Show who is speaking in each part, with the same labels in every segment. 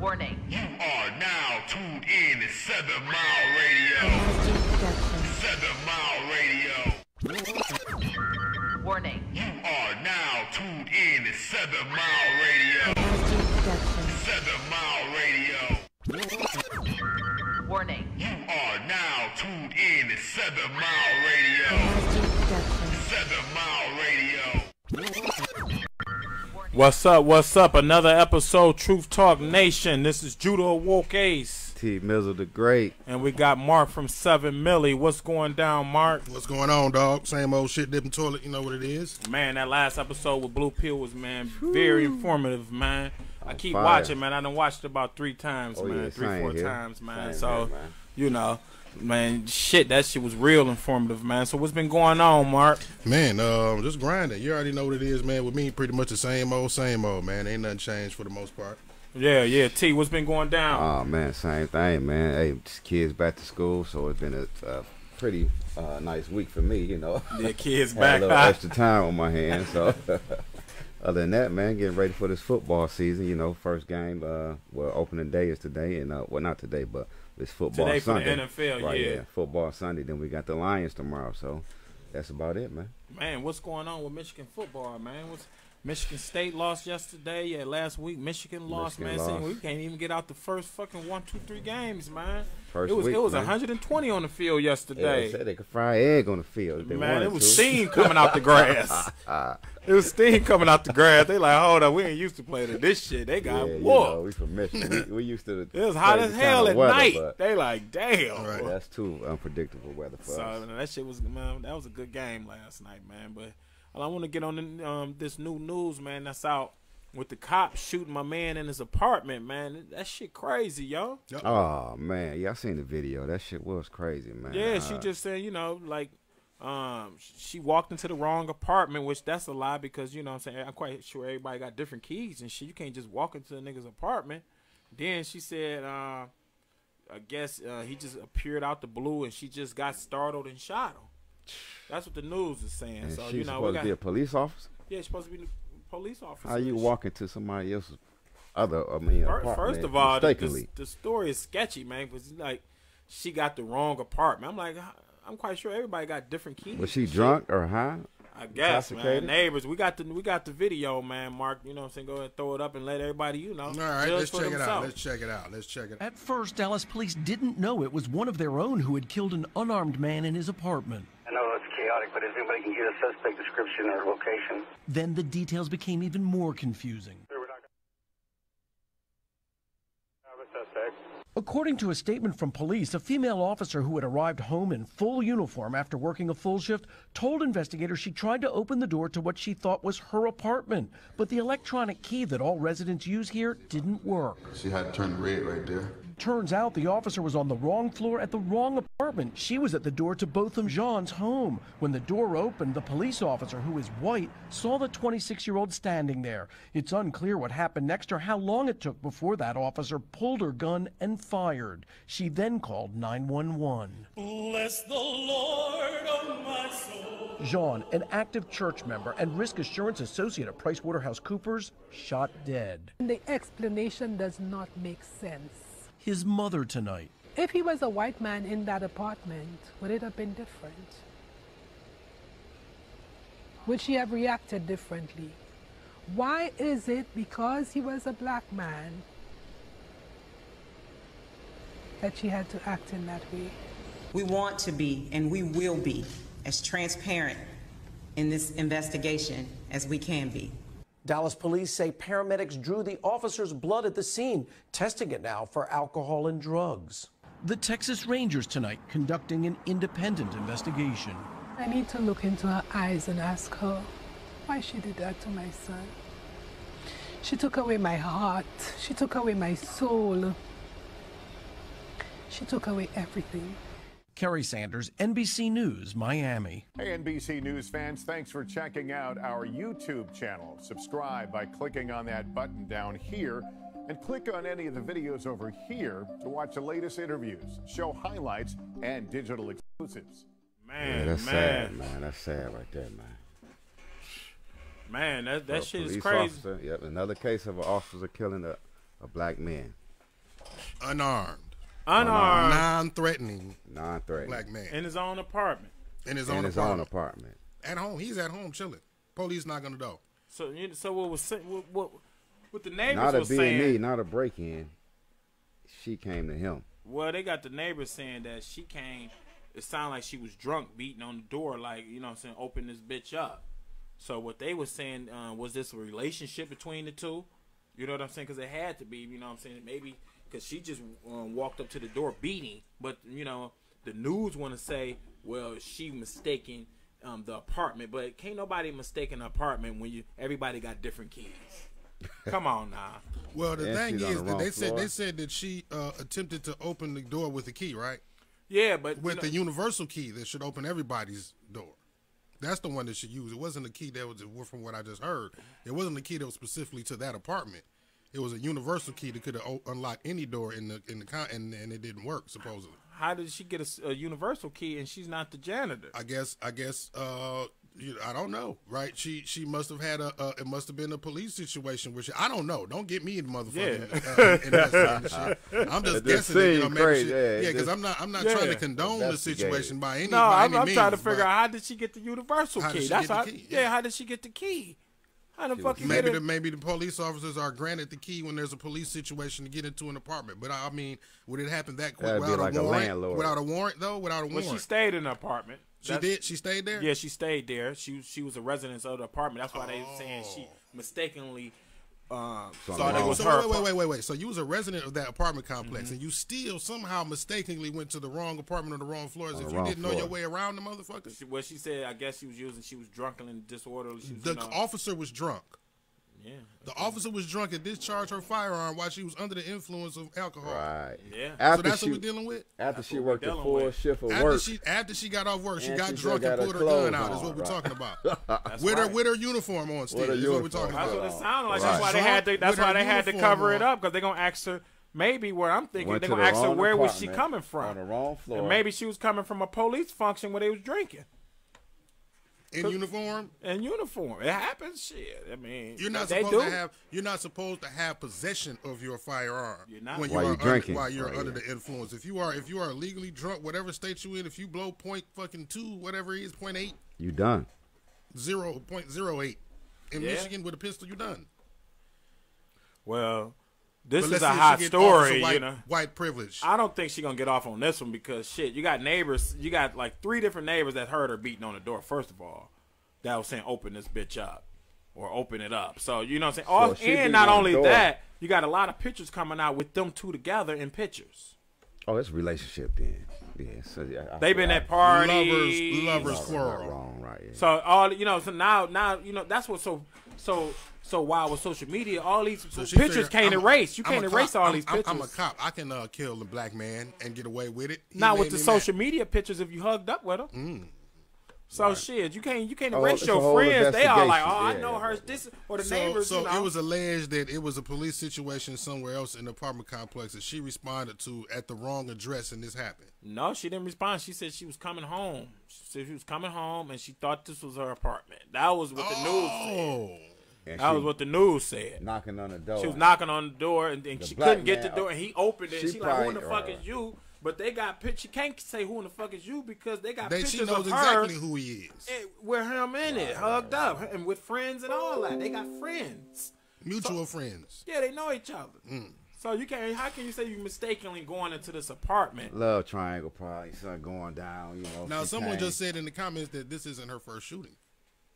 Speaker 1: Warning.
Speaker 2: You are now tuned in to 7 Mile Radio. 7 Mile Radio.
Speaker 1: Warning.
Speaker 2: You are now tuned in to 7 Mile Radio. 7 Mile Radio.
Speaker 1: Warning.
Speaker 2: You are now tuned in to 7 Mile Radio. 7 Mile Radio.
Speaker 3: What's up? What's up? Another episode, Truth Talk Nation. This is Judah Awoke Ace.
Speaker 4: T. Mizzle the Great.
Speaker 3: And we got Mark from 7 Millie. What's going down, Mark?
Speaker 5: What's going on, dog? Same old shit, dipping toilet, you know what it is.
Speaker 3: Man, that last episode with Blue Pill was, man, very informative, man. I keep
Speaker 4: fire.
Speaker 3: watching, man. I done watched it about 3 times,
Speaker 4: Oh,
Speaker 3: man.
Speaker 4: yeah,
Speaker 3: 3-4
Speaker 4: same
Speaker 3: times, man.
Speaker 4: Same
Speaker 3: So,
Speaker 4: here, man.
Speaker 3: you know, man, shit, that shit was real informative, man. So what's been going on, Mark?
Speaker 5: Man, just grinding. You already know what it is, man. With me, pretty much the same old, man. Ain't nothing changed for the most part.
Speaker 3: Yeah. T, what's been going down?
Speaker 4: Oh, man, same thing, man. Hey, kids back to school, so it's been a pretty nice week for me, you know.
Speaker 3: Yeah, kids
Speaker 4: Had
Speaker 3: back.
Speaker 4: a little extra time on my hands, so. Other than that, man, getting ready for this football season, you know, first game, well, opening day is today, and, well, not today, but it's football
Speaker 3: Today for
Speaker 4: Sunday.
Speaker 3: the NFL,
Speaker 4: right,
Speaker 3: yeah.
Speaker 4: Football Sunday, then we got the Lions tomorrow, so that's about it, man.
Speaker 3: Man, what's going on with Michigan football, man? Michigan State lost yesterday. Yeah, last week Michigan lost, man.
Speaker 4: Lost.
Speaker 3: See, we can't even get out the first fucking 1, 2, 3 games, man.
Speaker 4: First
Speaker 3: it was
Speaker 4: week,
Speaker 3: 120 on the field
Speaker 4: Yeah,
Speaker 3: yesterday.
Speaker 4: they said they could fry egg on the field if they
Speaker 3: Man,
Speaker 4: wanted
Speaker 3: it was
Speaker 4: to.
Speaker 3: steam coming out the grass. It was steam coming out the grass. They like, hold up, we ain't used to playing this shit. They got
Speaker 4: Yeah, you
Speaker 3: whooped.
Speaker 4: know, we from Michigan. We used to.
Speaker 3: It was hot as
Speaker 4: crazy
Speaker 3: hell
Speaker 4: kind
Speaker 3: at
Speaker 4: of weather,
Speaker 3: night.
Speaker 4: but
Speaker 3: They like, damn.
Speaker 5: Right.
Speaker 4: that's too unpredictable weather for
Speaker 3: So
Speaker 4: us.
Speaker 3: that shit was, man, that was a good game last night, man. But I want to get on this new news, man, that's out with the cops shooting my man in his apartment, man. That shit crazy, yo.
Speaker 4: Oh man, yeah, I seen the video. That shit was crazy, man.
Speaker 3: Yeah, she just said, you know, like, she walked into the wrong apartment, which that's a lie because, you know what I'm saying, I'm quite sure everybody got different keys and shit. You can't just walk into a nigga's apartment. Then she said, I guess he just appeared out the blue and she just got startled and shot him. That's what the news is saying.
Speaker 4: And
Speaker 3: So,
Speaker 4: she's
Speaker 3: you know,
Speaker 4: supposed to be a police officer.
Speaker 3: yeah, she's supposed to be a police officer.
Speaker 4: How you walk into somebody else's apartment?
Speaker 3: First of all,
Speaker 4: mistakenly?
Speaker 3: the story is sketchy, man. Because like she got the wrong apartment. I'm like, I'm quite sure everybody got different keys.
Speaker 4: Was she drunk or high?
Speaker 3: I guess, man.
Speaker 4: Intoxicated?
Speaker 3: Neighbors, we got the video, man. Mark, you know what I'm saying? Go ahead and throw it up and let everybody, you know.
Speaker 5: All right,
Speaker 3: judge
Speaker 5: let's
Speaker 3: for
Speaker 5: check it out.
Speaker 3: themselves.
Speaker 5: Let's check it out.
Speaker 6: At first, Dallas police didn't know it was one of their own who had killed an unarmed man in his apartment.
Speaker 7: I know it's chaotic, but if anybody can get a suspect description or location.
Speaker 6: Then the details became even more confusing. According to a statement from police, a female officer who had arrived home in full uniform after working a full shift told investigators she tried to open the door to what she thought was her apartment, but the electronic key that all residents use here didn't work.
Speaker 8: She had to turn red right there.
Speaker 6: Turns out the officer was on the wrong floor at the wrong apartment. She was at the door to Botham Jean's home. When the door opened, the police officer, who is white, saw the 26-year-old standing there. It's unclear what happened next or how long it took before that officer pulled her gun and fired. She then called 911.
Speaker 9: Bless the Lord, oh my soul.
Speaker 6: Jean, an active church member and risk assurance associate at PricewaterhouseCoopers, shot dead.
Speaker 10: The explanation does not make sense.
Speaker 6: His mother tonight.
Speaker 10: If he was a white man in that apartment, would it have been different? Would she have reacted differently? Why is it because he was a black man that she had to act in that way?
Speaker 11: We want to be, and we will be, as transparent in this investigation as we can be.
Speaker 6: Dallas police say paramedics drew the officer's blood at the scene, testing it now for alcohol and drugs. The Texas Rangers tonight conducting an independent investigation.
Speaker 10: I need to look into her eyes and ask her why she did that to my son. She took away my heart. She took away my soul. She took away everything.
Speaker 6: Kerry Sanders, NBC News, Miami.
Speaker 12: Hey, NBC News fans, thanks for checking out our YouTube channel. Subscribe by clicking on that button down here and click on any of the videos over here to watch the latest interviews, show highlights, and digital exclusives.
Speaker 3: Man,
Speaker 4: yeah, that's sad, man. That's sad right there, man.
Speaker 3: Man, that shit is
Speaker 4: police
Speaker 3: crazy.
Speaker 4: Officer, yep, another case of an officer killing a black man.
Speaker 5: unarmed,
Speaker 4: non-threatening
Speaker 5: black man
Speaker 3: in his own apartment.
Speaker 5: In his own apartment. At home, he's at home chilling. Police knock on the door.
Speaker 3: So what was what the neighbors
Speaker 4: not a
Speaker 3: was
Speaker 4: B&E,
Speaker 3: saying?
Speaker 4: not a break-in. She came to him.
Speaker 3: Well, they got the neighbors saying that she came. It sounded like she was drunk, beating on the door, like, you know what I'm saying, open this bitch up. So what they were saying, was this a relationship between the two? You know what I'm saying? Because it had to be, you know what I'm saying? Maybe because she just walked up to the door beating. But, you know, the news want to say, well, she mistaken the apartment. But can't nobody mistake an apartment when everybody got different keys. Come on now.
Speaker 5: Well, the thing is that they said that she attempted to open the door with a key, right?
Speaker 3: Yeah, but
Speaker 5: with the universal key that should open everybody's door. That's the one that should use. It wasn't a key that was, from what I just heard, it wasn't a key that was specifically to that apartment. It was a universal key that could have unlocked any door and it didn't work supposedly.
Speaker 3: How did she get a universal key and she's not the janitor?
Speaker 5: I guess I don't know, right? She must have had it must have been a police situation where I don't know. Don't get me in motherfucking investigating shit. I'm just guessing that, you know, maybe because I'm not trying to condone the situation by any means.
Speaker 3: I'm trying to figure out how did she get the universal key? That's how. Yeah, how did she get the key? How the fuck
Speaker 5: maybe the police officers are granted the key when there's a police situation to get into an apartment. But I mean, would it happen that quick without a warrant? Without a warrant, though? Without a warrant?
Speaker 3: Well, she stayed in an apartment.
Speaker 5: She did? She stayed there?
Speaker 3: Yeah, she stayed there. She was a resident of the apartment. That's why they were saying she mistakenly thought it was her.
Speaker 5: Wait. So you was a resident of that apartment complex, and you still somehow mistakenly went to the wrong apartment on the wrong floor as if you didn't know your way around the motherfucker?
Speaker 3: She said, I guess she was drunk and disorderly.
Speaker 5: The officer was drunk.
Speaker 3: Yeah.
Speaker 5: The officer was drunk and discharged her firearm while she was under the influence of alcohol.
Speaker 4: Right.
Speaker 3: Yeah.
Speaker 5: So that's what we're dealing with?
Speaker 4: After she worked a full shift of work.
Speaker 5: After she got off work, she got drunk and put her gun out is what we're talking about. With her uniform on still is what we're talking about.
Speaker 3: That's what it sounded like. That's why they had to cover it up, because they're going to ask her. Maybe where I'm thinking, they're going to ask her where was she coming from.
Speaker 4: On the wrong floor.
Speaker 3: And maybe she was coming from a police function where they was drinking.
Speaker 5: In uniform?
Speaker 3: In uniform. It happens. Shit. I mean,
Speaker 5: you're not supposed to have possession of your firearm when
Speaker 4: you're drinking.
Speaker 5: While you're under the influence. If you are legally drunk, whatever state you in, if you blow .2, whatever it is, 0.8,
Speaker 4: you done.
Speaker 5: 0.08 in Michigan with a pistol, you done.
Speaker 3: Well, this is a hot story, you know.
Speaker 5: White privilege.
Speaker 3: I don't think she's going to get off on this one because, shit, you got neighbors. You got like 3 different neighbors that heard her beating on the door, first of all, that was saying, open this bitch up or open it up. So, you know what I'm saying? And not only that, you got a lot of pictures coming out with them two together in pictures.
Speaker 4: Oh, it's a relationship then. Yeah, so
Speaker 3: they've been at parties.
Speaker 5: Lovers quarrel.
Speaker 4: Wrong, right. Yeah.
Speaker 3: So, all, you know, so now, you know, that's what's so while with social media, all these pictures can't erase. You can't erase all these pictures.
Speaker 5: I'm a cop. I can kill a black man and get away with it.
Speaker 3: Not with the social media pictures if you hugged up with him. So shit, you can't erase your friends. They all like, I know her. This or the neighbors.
Speaker 5: So
Speaker 3: you know.
Speaker 5: It was alleged that it was a police situation somewhere else in the apartment complex that she responded to at the wrong address, and this happened.
Speaker 3: No, she didn't respond. She said she was coming home. She said she was coming home, and she thought this was her apartment. That was what the news said.
Speaker 4: And
Speaker 3: that was what the news said.
Speaker 4: Knocking on the door.
Speaker 3: She was knocking on the door, and she couldn't get the door, and he opened it. She like, who in the fuck is you? But they got pictures. She can't say who in the fuck is you because they got pictures of her.
Speaker 5: She knows exactly who he is.
Speaker 3: With him in it, hugged up, and with friends and all that. They got friends.
Speaker 5: Mutual friends.
Speaker 3: Yeah, they know each other. So you can't. How can you say you mistakenly going into this apartment?
Speaker 4: Love triangle probably something going down. You know.
Speaker 5: Now someone just said in the comments that this isn't her first shooting.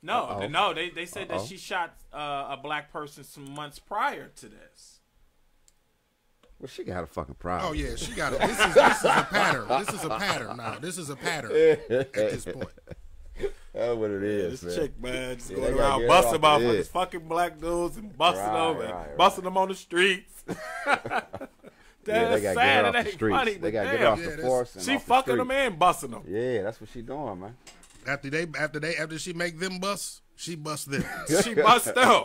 Speaker 3: No, they said that she shot a black person some months prior to this.
Speaker 4: Well, she got a fucking problem.
Speaker 5: Oh yeah, she got it. This is a pattern. This is a pattern now. This is a pattern at this point.
Speaker 4: That's what it is.
Speaker 3: This chick, man, just going around busting motherfuckers, fucking black dudes, and busting them, and busting them on the streets. That's sad. It ain't funny.
Speaker 4: They got to get off the force.
Speaker 3: She fucking them and busting them.
Speaker 4: Yeah, that's what she doing, man.
Speaker 5: After she make them bust, she bust them.
Speaker 3: She bust them.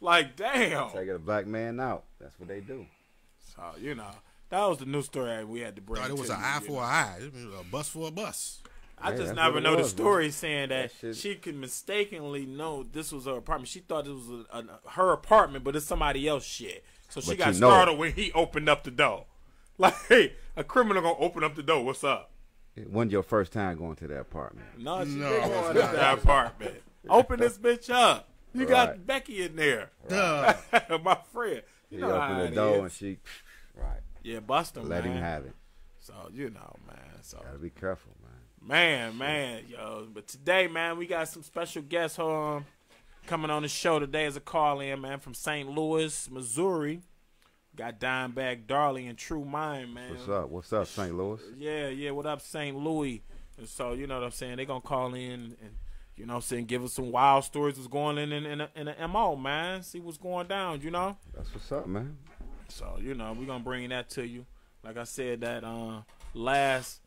Speaker 3: Like, damn.
Speaker 4: Taking a black man out. That's what they do.
Speaker 3: So, you know, that was the new story we had to bring.
Speaker 5: It was an eye for an eye. It was a bus for a bus.
Speaker 3: I just never know the story saying that she could mistakenly know this was her apartment. She thought it was her apartment, but it's somebody else's shit. So she got startled when he opened up the door. Like, hey, a criminal gonna open up the door. What's up?
Speaker 4: It wasn't your first time going to that apartment.
Speaker 3: No, she been going to that apartment. Open this bitch up. You got Becky in there.
Speaker 4: Right.
Speaker 3: My friend. You know
Speaker 4: opened the door and she, right.
Speaker 3: Yeah, bust him,
Speaker 4: Let
Speaker 3: man.
Speaker 4: him have it.
Speaker 3: So, you know, man. So
Speaker 4: gotta be careful, man.
Speaker 3: Man, yo. But today, man, we got some special guests coming on the show today as a call-in, man, from St. Louis, Missouri. Got Dimebag Darley and True Mind, man.
Speaker 4: What's up, St. Louis?
Speaker 3: Yeah, what up, St. Louis? And so, you know what I'm saying, they gonna call in and you know what I'm saying, give us some wild stories that's going in the MO, man. See what's going down, you know?
Speaker 4: That's what's up, man.
Speaker 3: So, you know, we're gonna bring that to you. Like I said, that last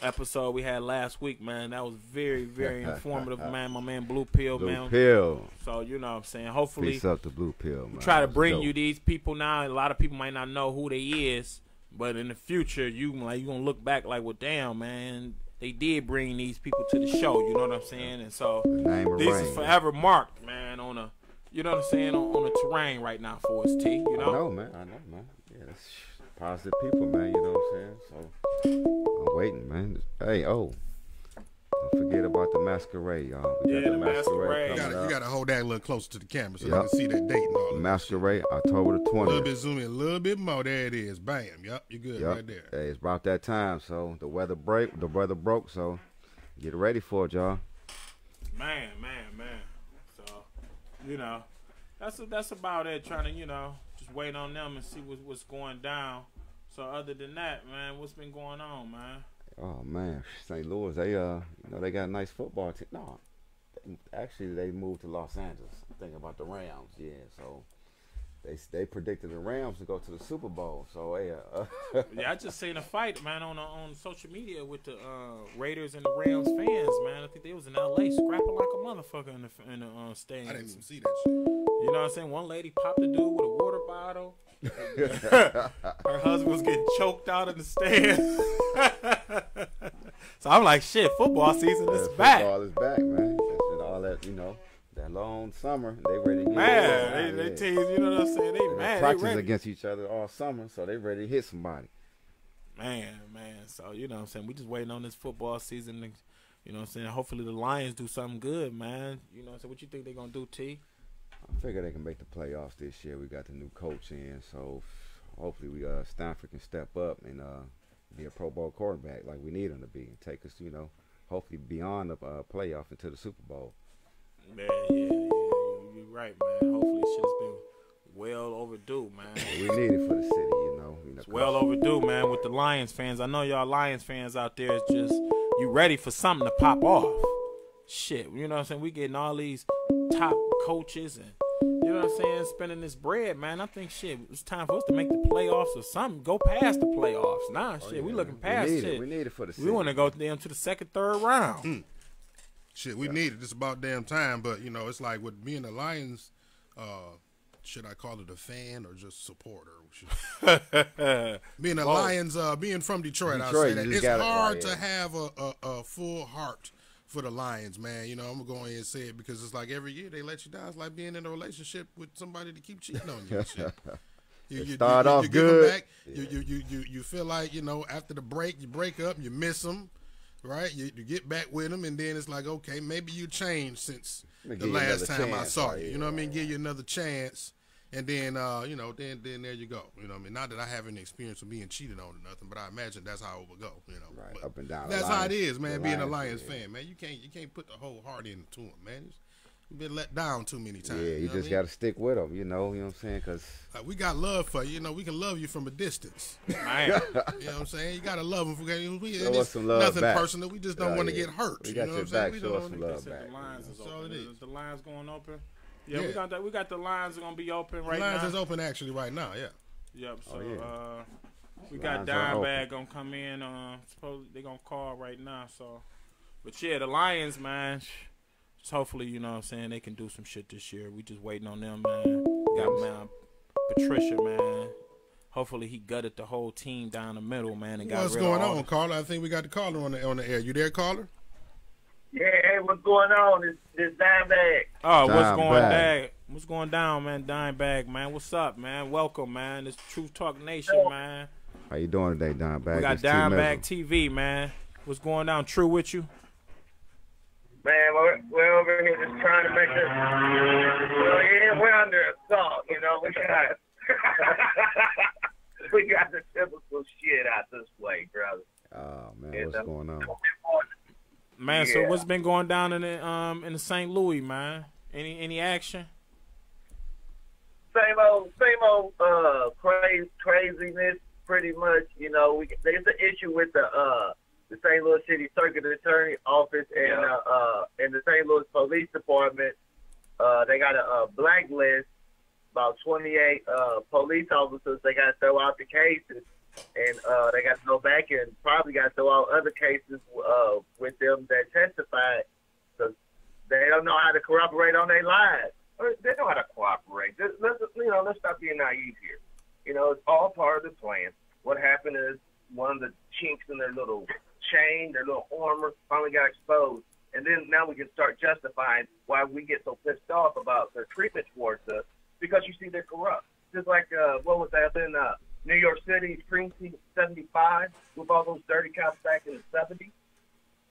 Speaker 3: episode we had last week, man, that was very, very informative, man. My man Blue Pill, man.
Speaker 4: Blue Pill.
Speaker 3: So, you know what I'm saying, hopefully
Speaker 4: Peace up to Blue Pill, man.
Speaker 3: we try to bring you these people now. A lot of people might not know who they is, but in the future, you gonna look back like, well, damn, man, they did bring these people to the show. You know what I'm saying? And so this is forever marked, man, on a, you know what I'm saying, on the terrain right now for us, T. You know?
Speaker 4: I know, man. Yeah, that's positive people, man. You know what I'm saying? So I'm waiting, man. Hey, don't forget about the masquerade, y'all. We got the masquerade.
Speaker 5: You gotta hold that a little closer to the camera so you can see that date and all that.
Speaker 4: Masquerade, October the 20th.
Speaker 5: A little bit zoom in, a little bit more. There it is. Bam. Yep, you're good right there.
Speaker 4: Hey, it's about that time. So the weather broke. So get ready for it, y'all.
Speaker 3: Man. So, you know, that's about it. Trying to, you know, just wait on them and see what's going down. So other than that, man, what's been going on, man?
Speaker 4: Oh man, St. Louis, they they got a nice football team. No, actually they moved to Los Angeles. I'm thinking about the Rams. Yeah, so they predicted the Rams to go to the Super Bowl. So
Speaker 3: yeah, I just seen a fight, man, on social media with the Raiders and the Rams fans, man. I think they was in L.A. scrapping like a motherfucker in the stands.
Speaker 5: I didn't even see that shit.
Speaker 3: You know what I'm saying? One lady popped a dude with a water bottle. Her husband was getting choked out in the stands. So I'm like, shit, football season is back.
Speaker 4: Football is back, man. All that, you know, that long summer, they ready to get
Speaker 3: man, they teams, you know what I'm saying? They mad.
Speaker 4: Practice against each other all summer, so they ready to hit somebody.
Speaker 3: Man. So, you know what I'm saying? We just waiting on this football season. You know what I'm saying? Hopefully the Lions do something good, man. You know what I'm saying? What you think they going to do, T?
Speaker 4: I figure they can make the playoffs this year. We got the new coach in, so hopefully Stanford can step up and be a Pro Bowl quarterback like we need him to be and take us, you know, hopefully beyond the playoff into the Super Bowl.
Speaker 3: Man, yeah, you're right, man. Hopefully shit's been well overdue, man.
Speaker 4: Yeah, we need it for the city, you know.
Speaker 3: It's well overdue, man, with the Lions fans. I know y'all Lions fans out there is just, you ready for something to pop off. Shit, you know what I'm saying? We getting all these top coaches and, you know what I'm saying, spending this bread, man. I think, shit, it's time for us to make the playoffs or something. Go past the playoffs. Nah, shit, we looking past shit.
Speaker 4: We need it for the city.
Speaker 3: We want to go down to the second, third round.
Speaker 5: Shit, we need it. It's about damn time. But, you know, it's like with me and the Lions, should I call it a fan or just supporter? Being the Lions, being from Detroit, I'll say that. It's hard to have a full heart for the Lions, man. You know, I'm going to go ahead and say it because it's like every year they let you down. It's like being in a relationship with somebody to keep cheating on you and shit. You
Speaker 4: start off
Speaker 5: you
Speaker 4: good.
Speaker 5: Give them back. You feel like, you know, after the break, you break up, you miss them, right? You get back with them, and then it's like, okay, maybe you changed since the last time I saw you. You know what I mean? Give you another chance. And then, you know, then there you go. You know what I mean? Not that I have any experience of being cheated on or nothing, but I imagine that's how it would go, you know.
Speaker 4: Right,
Speaker 5: but
Speaker 4: up and down.
Speaker 5: That's how it is, man, being a Lions fan, man. You can't put the whole heart into them, man. You've been let down too many times.
Speaker 4: Yeah, you just got to stick with them, you know what I'm saying? Because
Speaker 5: we got love for you. You know, we can love you from a distance.
Speaker 3: Man.
Speaker 5: You know what I'm saying? You got to love them.
Speaker 4: Show us some love
Speaker 5: nothing
Speaker 4: back.
Speaker 5: personal. We just don't want to get hurt.
Speaker 4: We got your back. Show us some love back.
Speaker 3: The lines going open. Yeah, we got the lines are gonna be open right now.
Speaker 5: The lines is open actually right now. Yeah.
Speaker 3: Yep. So we got Dimebag gonna come in. Supposedly they gonna call right now. So, but yeah, the Lions, man. Just hopefully, you know what I'm saying, they can do some shit this year. We just waiting on them, man. Got man Patricia, man. Hopefully he gutted the whole team down the middle, man. And
Speaker 5: what's going on, Carla? I think we got the caller on the air. You there, caller?
Speaker 1: Yeah, hey, what's going on? This Dimebag.
Speaker 3: Oh, what's going down, man? Dimebag, man. What's up, man? Welcome, man. It's Truth Talk Nation, man.
Speaker 4: How you doing today, Dimebag?
Speaker 3: We got Dimebag TV, man. What's going down? True with you?
Speaker 1: Man, we're over here just trying to make this. Well, yeah, we're under assault, you know. We got the typical shit out this way, brother.
Speaker 4: Oh man, what's going on?
Speaker 3: Man, so what's been going down in the St. Louis, man? Any action?
Speaker 1: Same old craziness, pretty much. You know, there's an issue with the St. Louis City Circuit Attorney Office and the St. Louis Police Department. They got a blacklist, about 28 police officers. They got to throw out the cases, and they got to go back and probably got to throw out other cases with them that testified, because they don't know how to corroborate on their lives. They know how to cooperate. Let's stop being naive here. You know, it's all part of the plan. What happened is one of the chinks in their little chain, their little armor, finally got exposed. And then now we can start justifying why we get so pissed off about their treatment towards us, because you see they're corrupt. Just like, what was that in New York City, Precinct 75, with all those dirty cops back in the 70s?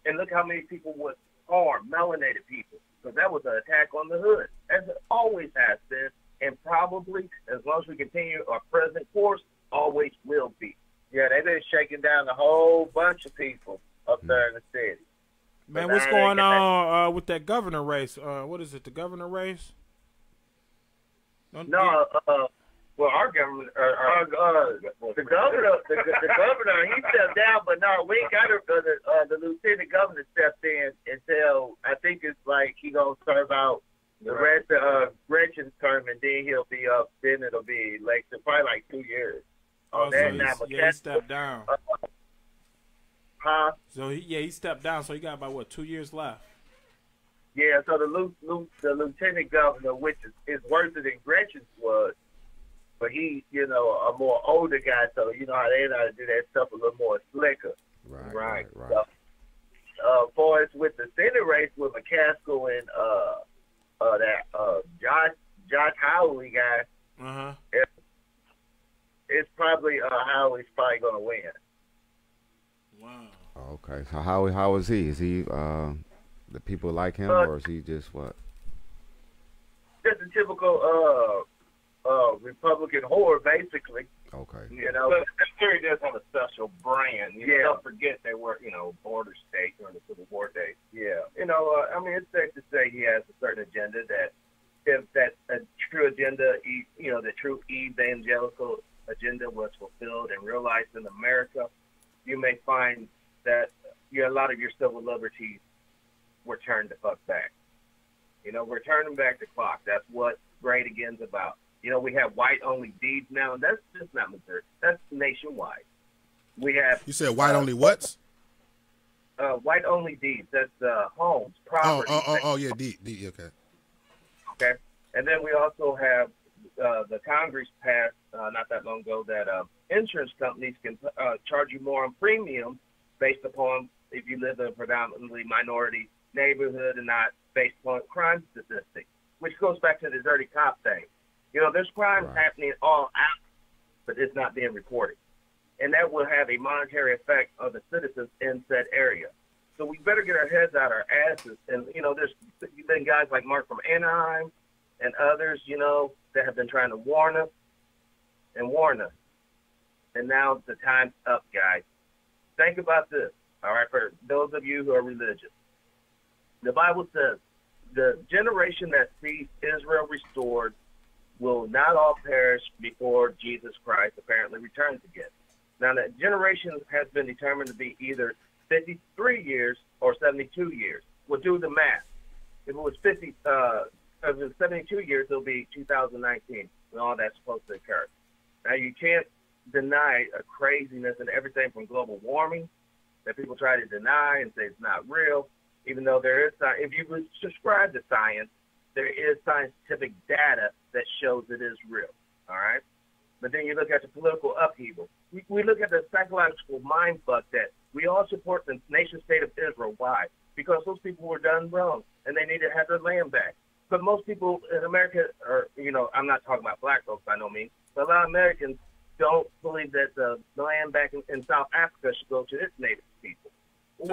Speaker 1: And look how many people was harmed, melanated people, because that was an attack on the hood, as it always has been, and probably, as long as we continue our present course, always will be. Yeah, they've been shaking down a whole bunch of people up there in the city.
Speaker 3: Man, what's going on with that governor race? What is it, the governor race?
Speaker 1: Well, our government, the governor, he stepped down, but no, we ain't got the lieutenant governor stepped in until I think it's like he gonna serve out the rest of Gretchen's term, and then he'll be up. Then it'll be like probably like 2 years.
Speaker 3: Oh, so he stepped down.
Speaker 1: Huh?
Speaker 3: So he stepped down. So he got about 2 years left.
Speaker 1: Yeah. So the lieutenant governor, which is worse than Gretchen's was. But he, you know, a more older guy, so you know how they know how to do that stuff a little more slicker. Right. So, for us with the Senate race with McCaskill and Josh Howley guy, it's probably Howley's probably gonna win.
Speaker 3: Wow.
Speaker 4: Okay, so how is he? Is he the people like him, or is he just what?
Speaker 1: Just a typical Republican whore, basically.
Speaker 4: Okay.
Speaker 1: You know, but Missouri does have a special brand. You know, don't forget they were, border state during the Civil War days. Yeah. You know, I mean, it's safe to say he has a certain agenda that, if that a true agenda, the true evangelical agenda was fulfilled and realized in America, you may find that a lot of your civil liberties were turned the fuck back. You know, we're turning back the clock. That's what Great Again's about. You know, we have white-only deeds now, and that's just not Missouri. That's nationwide. We have... You
Speaker 5: said white-only what's?
Speaker 1: White-only deeds. That's homes, property.
Speaker 5: Oh, yeah, deed, okay.
Speaker 1: Okay. And then we also have the Congress passed not that long ago that insurance companies can charge you more on premiums based upon if you live in a predominantly minority neighborhood and not based upon crime statistics, which goes back to the dirty cop thing. You know, there's crimes happening all out, but it's not being reported. And that will have a monetary effect on the citizens in said area. So we better get our heads out our asses. And, there's been guys like Mark from Anaheim and others, that have been trying to warn us. And now the time's up, guys. Think about this, all right, for those of you who are religious. The Bible says, the generation that sees Israel restored will not all perish before Jesus Christ apparently returns again. Now, that generation has been determined to be either 53 years or 72 years. We'll do the math. If it was 72 years, it'll be 2019 when all that's supposed to occur. Now, you can't deny a craziness and everything from global warming that people try to deny and say it's not real, even though there is, if you subscribe to science, there is scientific data that shows it is real, all right? But then you look at the political upheaval. We look at the psychological mind fuck that we all support the nation state of Israel. Why? Because those people were done wrong, and they need to have their land back. But most people in America are, I'm not talking about black folks by no means, but a lot of Americans don't believe that the land back in South Africa should go to its native people.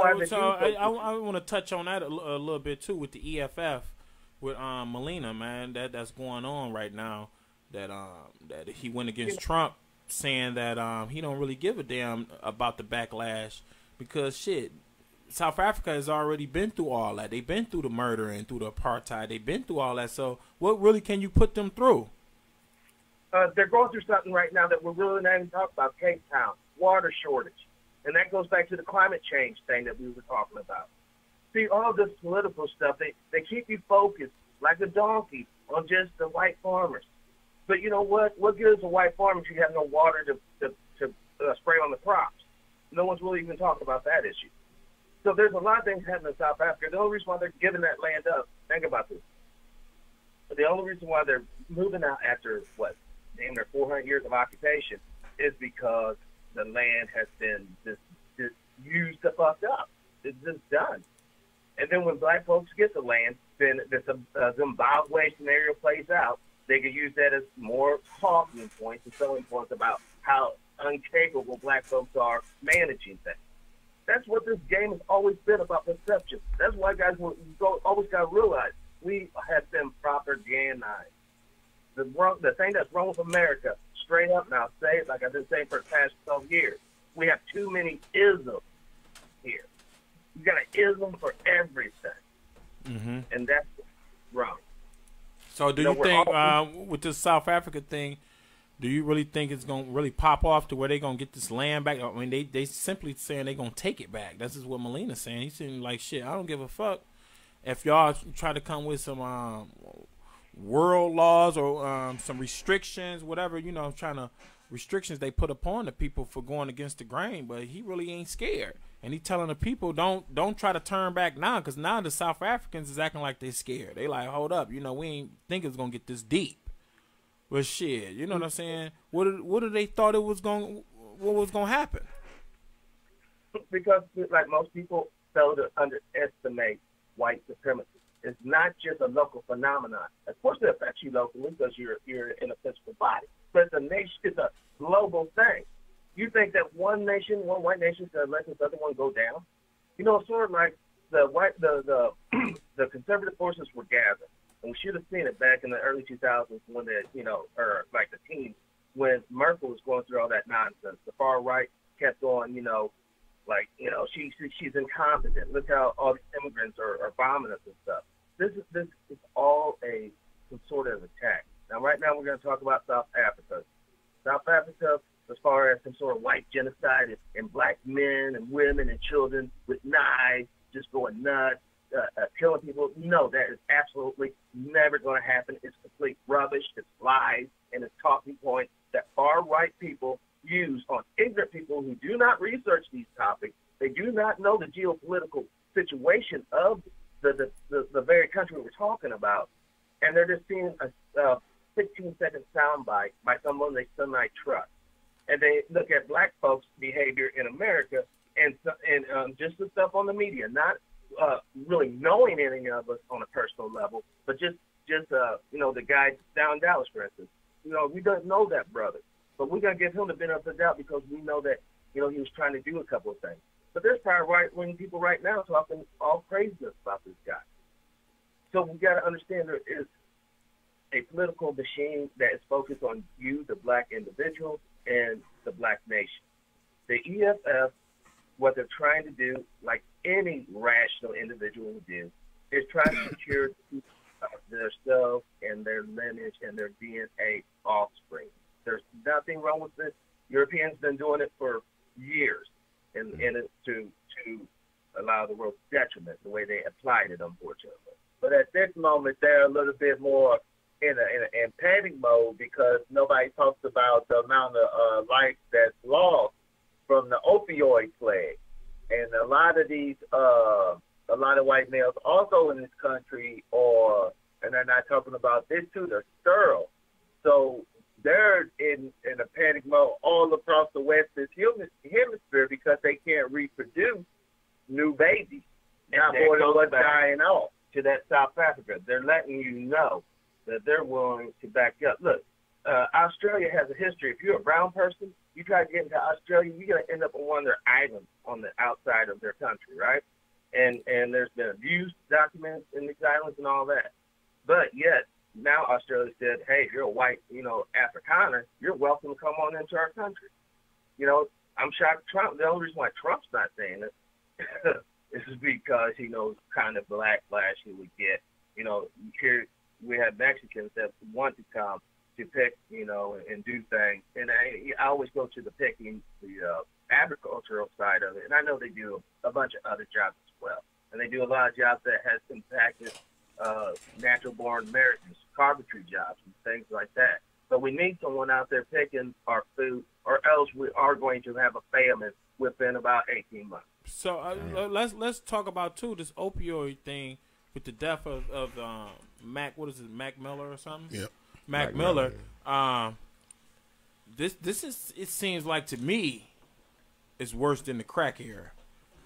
Speaker 3: I want to touch on that a little bit too with the EFF with Melina, man. That's going on right now. That he went against Trump, saying that he don't really give a damn about the backlash because shit, South Africa has already been through all that. They've been through the murder and through the apartheid. They've been through all that. So what really can you put them through?
Speaker 1: They're going through something right now that we're really not even talking about. Cape Town, water shortage. And that goes back to the climate change thing that we were talking about. See, all this political stuff, they keep you focused like a donkey on just the white farmers. But you know what? What good is a white farmer if you have no water to spray on the crops? No one's really even talking about that issue. So there's a lot of things happening in South Africa. The only reason why they're giving that land up, think about this. The only reason why they're moving out after, damn near 400 years of occupation is because the land has been just used to fucked up. It's just done. And then when black folks get the land, then the Zimbabwe scenario plays out. They could use that as more talking points and selling points about how incapable black folks are managing things. That's what this game has always been about, perception. That's why guys always got to realize we have been propagandized. The thing that's wrong with America, straight up, and I'll say it like I've been saying for the past 12 years, we have too many isms here. You got an ism for everything, and that's wrong.
Speaker 3: So do you think with this South Africa thing, do you really think it's going to really pop off to where they're going to get this land back? I mean, they simply saying they're going to take it back. This is what Melina's saying. He's saying like, shit, I don't give a fuck if y'all try to come with some world laws or some restrictions, whatever, restrictions they put upon the people for going against the grain, but he really ain't scared. And he telling the people, don't try to turn back now, because now the South Africans is acting like they scared. They like, hold up, we ain't think it's going to get this deep. But shit, you know what I'm saying? What did they thought what was going to happen?
Speaker 1: Because like most people fail to underestimate white supremacy. It's not just a local phenomenon. Of course, it affects you locally because you're in a physical body. But it's a global thing. You think that one white nation, can let this other one go down? It's sort of like the conservative forces were gathered, and we should have seen it back in the early 2000s when or like the teens when Merkel was going through all that nonsense. The far right kept on, she's incompetent. Look how all these immigrants are bombing us and stuff. This is all some sort of attack. Now, right now, we're going to talk about South Africa. South Africa, as far as some sort of white genocide and black men and women and children with knives just going nuts, killing people. No, that is absolutely never going to happen. It's complete rubbish. It's lies, and it's talking points that far-right people use on ignorant people who do not research these topics. They do not know the geopolitical situation of the very country we're talking about, and they're just seeing a 15-second soundbite by someone they semi trust. And they look at black folks' behavior in America and just the stuff on the media, not really knowing any of us on a personal level, but just the guy down in Dallas, for instance. We don't know that brother, but we're going to give him the benefit of the doubt because we know that, he was trying to do a couple of things. But there's probably right-wing people right now talking all craziness about this guy. So we got to understand there is a political machine that is focused on you, the black individual, and the black nation. The EFF, what they're trying to do, like any rational individual would do, is try to secure themselves and their lineage and their DNA offspring. There's nothing wrong with this. Europeans been doing it for years, and it's to allow the world's detriment, the way they applied it, unfortunately. But at this moment, they're a little bit more in panic mode because nobody talks about the amount of life that's lost from the opioid plague. And a lot of white males also in this country and they're not talking about this too, they're sterile. So they're in a panic mode all across the Western hemisphere because they can't reproduce new babies. Not more than what's dying off. To that South Africa, they're letting you know that they're willing to back up. Look, Australia has a history. If you're a brown person, you try to get into Australia, you're going to end up on one of their islands on the outside of their country, right? And there's been abuse documents in these islands and all that. But yet, now Australia said, hey, if you're a white, Afrikaner, you're welcome to come on into our country. I'm shocked Trump, the only reason why Trump's not saying it is because he knows kind of backlash he would get. Here we have Mexicans that want to come to pick, and do things. And I always go to the picking, the agricultural side of it. And I know they do a bunch of other jobs as well. And they do a lot of jobs that has impacted natural-born Americans, carpentry jobs and things like that. But we need someone out there picking our food, or else we are going to have a famine within about 18 months.
Speaker 3: So let's talk about, too, this opioid thing with the death of Mac, what is it, Mac Miller or something?
Speaker 5: Yep.
Speaker 3: Mac Miller. This is, it seems like to me, is worse than the crack era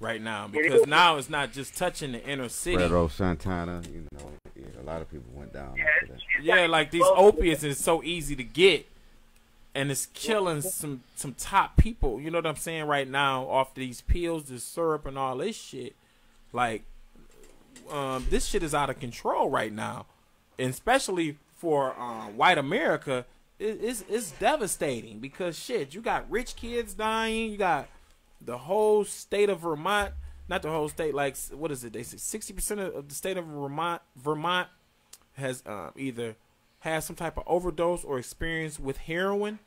Speaker 3: right now, because now it's not just touching the inner city.
Speaker 4: Pedro Santana, a lot of people went down.
Speaker 3: Yeah, like these opiates is so easy to get, and it's killing some top people. You know what I'm saying? Right now, off these pills, this syrup, and all this shit. Like, this shit is out of control right now, and especially for white America. It's devastating because shit, you got rich kids dying, you got the whole state of Vermont, not the whole state, like, what is it? They say 60% of the state of Vermont has either has some type of overdose or experience with heroin.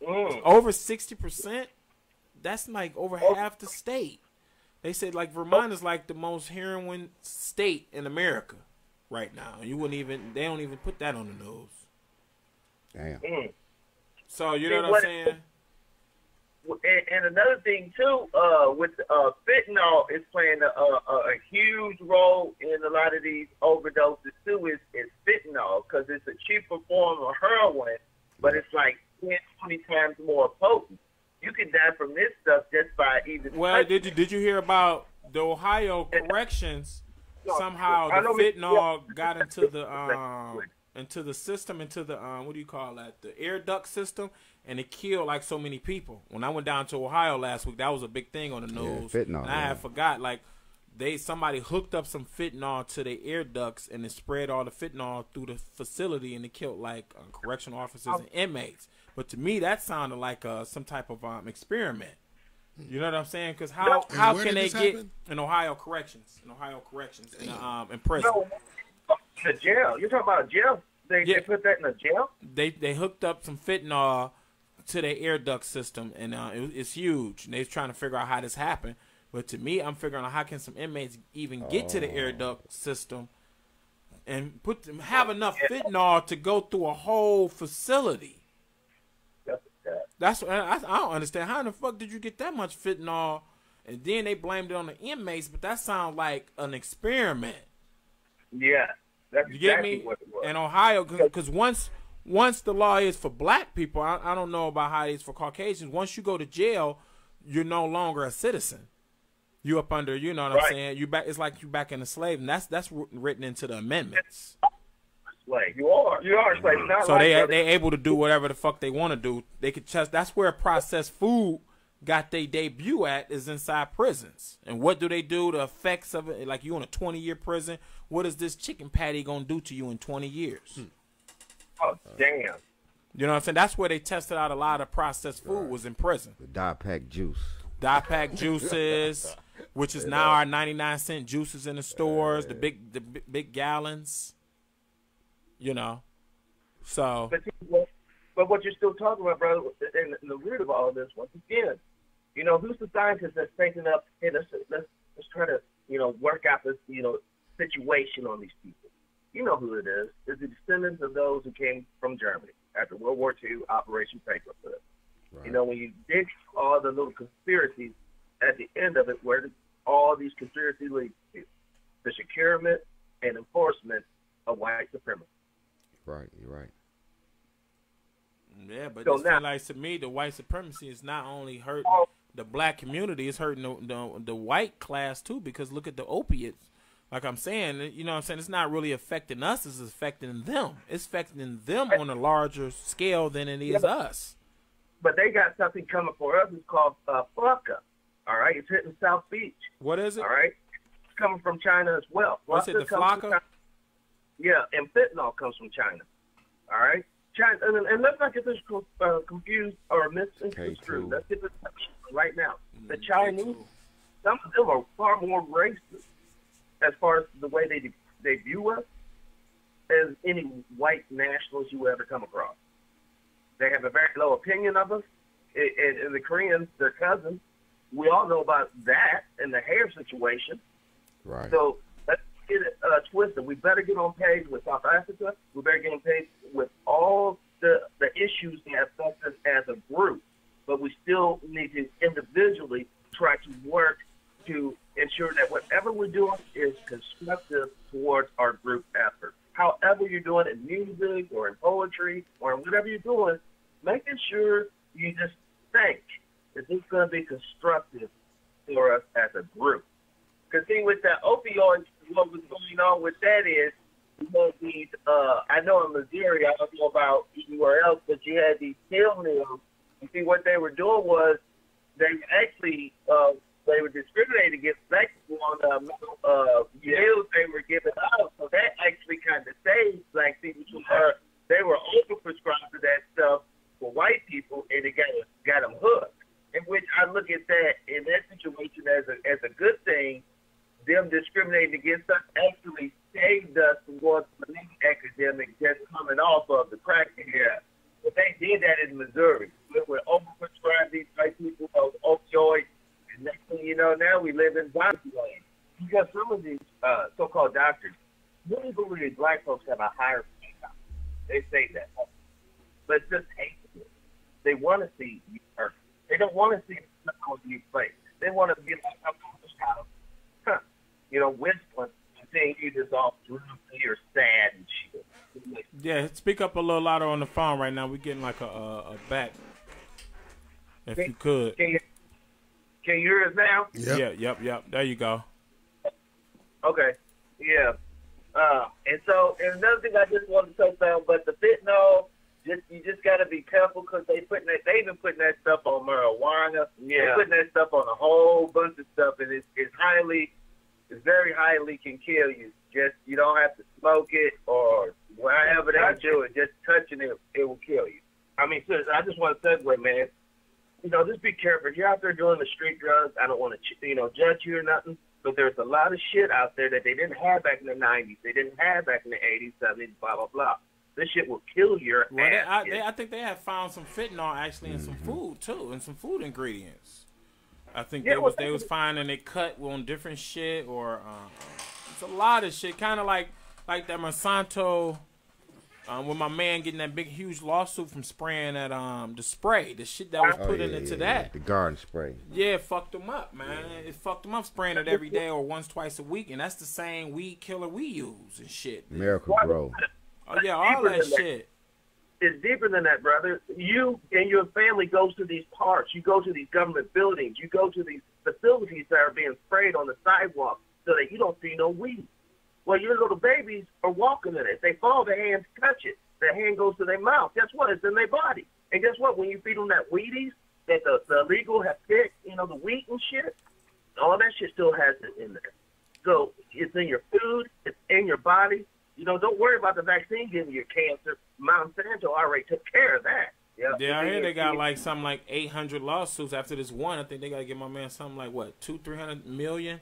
Speaker 3: Over 60%. That's like over half the state. They said like Vermont is like the most heroin state in America right now. They don't even put that on the news.
Speaker 4: Damn.
Speaker 3: So you know what I'm saying?
Speaker 1: And another thing too, with fentanyl is playing a huge role in a lot of these overdoses too. Is fentanyl, because it's a cheaper form of heroin, but it's like 10, 20 times more potent. You can die from this stuff just by even.
Speaker 3: Well, did you hear about the Ohio corrections? Somehow the fentanyl got into the system, into the what do you call that? The air duct system, and it killed like so many people. When I went down to Ohio last week, that was a big thing on the news.
Speaker 4: Yeah, fentanyl.
Speaker 3: And I had forgot, like somebody hooked up some fentanyl to the air ducts, and it spread all the fentanyl through the facility, and it killed like correctional officers and inmates. But to me, that sounded like some type of experiment. You know what I'm saying? Because how can they get in Ohio corrections? In prison.
Speaker 1: No, the jail. You're talking about jail? They put that in a jail?
Speaker 3: They hooked up some fentanyl to their air duct system, and it's huge. And they're trying to figure out how this happened. But to me, I'm figuring out how can some inmates even get to the air duct system and have enough fentanyl to go through a whole facility. That's I don't understand. How in the fuck did you get that much fentanyl? And then they blamed it on the inmates, but that sounds like an experiment.
Speaker 1: Yeah, that's
Speaker 3: you get me? What it was. In Ohio, because once the law is for black people, I don't know about how it is for Caucasians. Once you go to jail, you're no longer a citizen. You up under, you know what I'm saying? You back. It's like you back in the slave, and that's written into the amendments.
Speaker 1: Slave. You are a slave.
Speaker 3: So they able to do whatever the fuck they want to do. They could just. That's where processed food got their debut at, is inside prisons. And what do? The effects of it, like you in a 20-year prison. What is this chicken patty gonna do to you in 20 years?
Speaker 1: Oh damn!
Speaker 3: You know what I'm saying? That's where they tested out a lot of processed food was in prison.
Speaker 4: The dye-pack juice.
Speaker 3: Dye-pack juices, which is now our 99-cent juices in the stores. The big gallons. You know, so.
Speaker 1: But what you're still talking about, brother, and the root of all of this, once again, who's the scientist that's thinking up, hey, let's try to, work out this, situation on these people. You know who it is. It's the descendants of those who came from Germany after World War II, Operation Paperclip. Right. When you dig all the little conspiracies at the end of it, where all these conspiracies lead to, the securement and enforcement of white supremacy.
Speaker 4: Right, you're right.
Speaker 3: Yeah, but it's like, to me, the white supremacy is not only hurting the black community, it's hurting the white class too, because look at the opiates. like I'm saying, you know what I'm saying, it's not really affecting us, it's affecting them. It's affecting them on a larger scale than it is us.
Speaker 1: But they got something coming for us. It's called flocka. All right, it's hitting South Beach.
Speaker 3: What is it?
Speaker 1: All right, it's coming from China as well.
Speaker 3: What's it, the flocka?
Speaker 1: Yeah, and fentanyl comes from China. All right, China, and let's not get this confused or misconstrued. Let's get this right now. The Chinese, some of them are far more racist as far as the way they view us as any white nationals you ever come across. They have a very low opinion of us. And the Koreans, their cousins, we all know about that and the hair situation.
Speaker 4: Right.
Speaker 1: So let's get it twisted. We better get on page with South Africa. We better get on page with all the issues that affect us as a group. But we still need to individually try to work to ensure that whatever we're doing is constructive towards our group effort. However you're doing it in music or in poetry or in whatever you're doing, making sure you just think that this is going to be constructive for us as a group. Because see, with the opioids, what was going on with that is, I know in Missouri, I don't know about anywhere else, but you had these pill mills. You see, what they were doing was they actually they were discriminating against black people on the pills they were giving out. So that actually kind of saved black people. They were overprescribed to that stuff for white people, and it got them hooked. In which I look at that in that situation as a good thing. Them discriminating against us actually saved us from going to the next academic just coming off of the crack era. But they did that in Missouri. We were overprescribed these white people of opioids. And next thing you know, now we live in zombie land. Because some of these so-called doctors really believe black folks have a higher income. They say that. But it's just hateful. They want to see you hurt. They don't want to see you play. They want to be like, I'm whistling and seeing you just all through you're sad and shit.
Speaker 3: Yeah, speak up a little louder on the phone right now. We're getting like a back. If you could.
Speaker 1: Can you hear us now?
Speaker 3: Yep. There you go.
Speaker 1: Okay. Yeah. And another thing I just wanted to touch on, but the fentanyl, you just got to be careful because they've been putting that stuff on marijuana. Yeah. They're putting that stuff on a whole bunch of stuff, and it's very highly can kill you. Just, you don't have to smoke it or whatever they do it. Just touching it, it will kill you. I mean, seriously, I just want to segue, man. Just be careful. If you're out there doing the street drugs, I don't want to, judge you or nothing, but there's a lot of shit out there that they didn't have back in the 90s. They didn't have back in the 80s, 70s, blah, blah, blah. This shit will kill your ass.
Speaker 3: I think they have found some fentanyl actually in some food, too, and some food ingredients. I think they was finding it cut on different shit or it's a lot of shit. Kind of like that Monsanto with my man getting that big huge lawsuit from spraying that the spray, the shit that was put into that.
Speaker 4: The garden spray.
Speaker 3: Yeah, it fucked them up, man. It fucked them up spraying it every day or once, twice a week, and that's the same weed killer we use and shit.
Speaker 4: Miracle Grow.
Speaker 3: Oh yeah, all that shit.
Speaker 1: It's deeper than that, brother. You and your family goes to these parks. You go to these government buildings. You go to these facilities that are being sprayed on the sidewalk so that you don't see no weed. Well, your little babies are walking in it. If they fall, their hands touch it. Their hand goes to their mouth. Guess what? It's in their body. And guess what? When you feed them that Wheaties that the illegal have picked, the wheat and shit, all that shit still has it in there. So it's in your food. It's in your body. Don't worry about the vaccine giving you cancer. Monsanto already took care of that.
Speaker 3: Yeah, I hear they got something like 800 lawsuits after this one. I think they got to give my man something like, what, 200-300 million?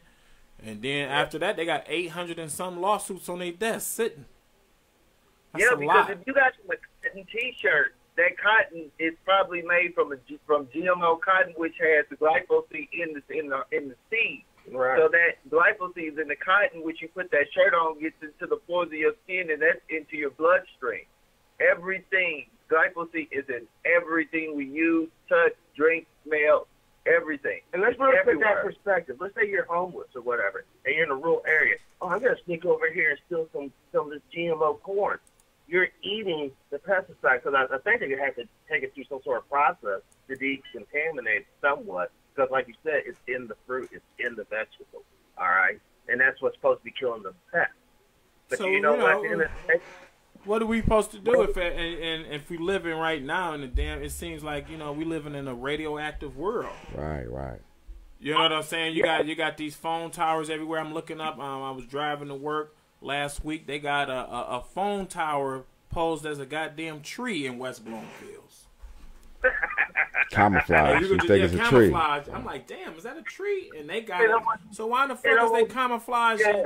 Speaker 3: And then after that, they got 800 and some lawsuits on their desk sitting. That's a lot.
Speaker 1: If you got a cotton T-shirt, that cotton is probably made from GMO cotton, which has the glyphosate in the seed. Right. So that glyphosate is in the cotton, which you put that shirt on, gets into the pores of your skin, and that's into your bloodstream. Everything, glyphosate is in everything we use, touch, drink, smell, everything. And let's really put that perspective. Let's say you're homeless or whatever, and you're in a rural area. Oh, I'm going to sneak over here and steal some of this GMO corn. You're eating the pesticide, because I think they have to take it through some sort of process to decontaminate it somewhat. Because, like you said, it's in the fruit, it's in the vegetable, all right? And that's what's supposed to be killing them pets. But
Speaker 3: So,
Speaker 1: you know what?
Speaker 3: What are we supposed to do if we living right now in the damn? It seems like, you know, we living in a radioactive world.
Speaker 4: Right.
Speaker 3: You know what I'm saying? You got these phone towers everywhere. I'm looking up. I was driving to work last week. They got a phone tower posed as a goddamn tree in West Bloomfields.
Speaker 4: Camouflage. You think it's a tree?
Speaker 3: I'm like, damn, is that a tree? And they got it. So why the fuck is they camouflaging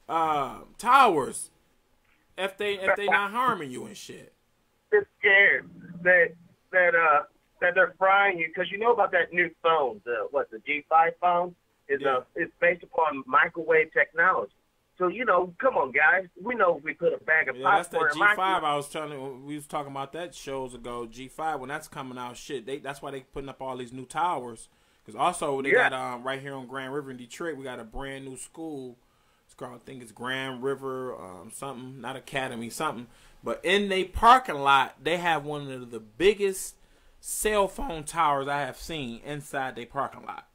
Speaker 3: towers if they not harming you and shit?
Speaker 1: They're scared that they're frying you, because you know about that new phone, the G5 phone is it's based upon microwave technology. So, you know, come on, guys. We know if we put a bag of popcorn.
Speaker 3: That's that G5 I was telling you. We was talking about that shows ago. G5, when that's coming out, shit. That's why they putting up all these new towers. Because also they got right here on Grand River in Detroit, we got a brand new school. It's called, I think it's Grand River something, not Academy, something. But in their parking lot, they have one of the biggest cell phone towers I have seen inside their parking lot.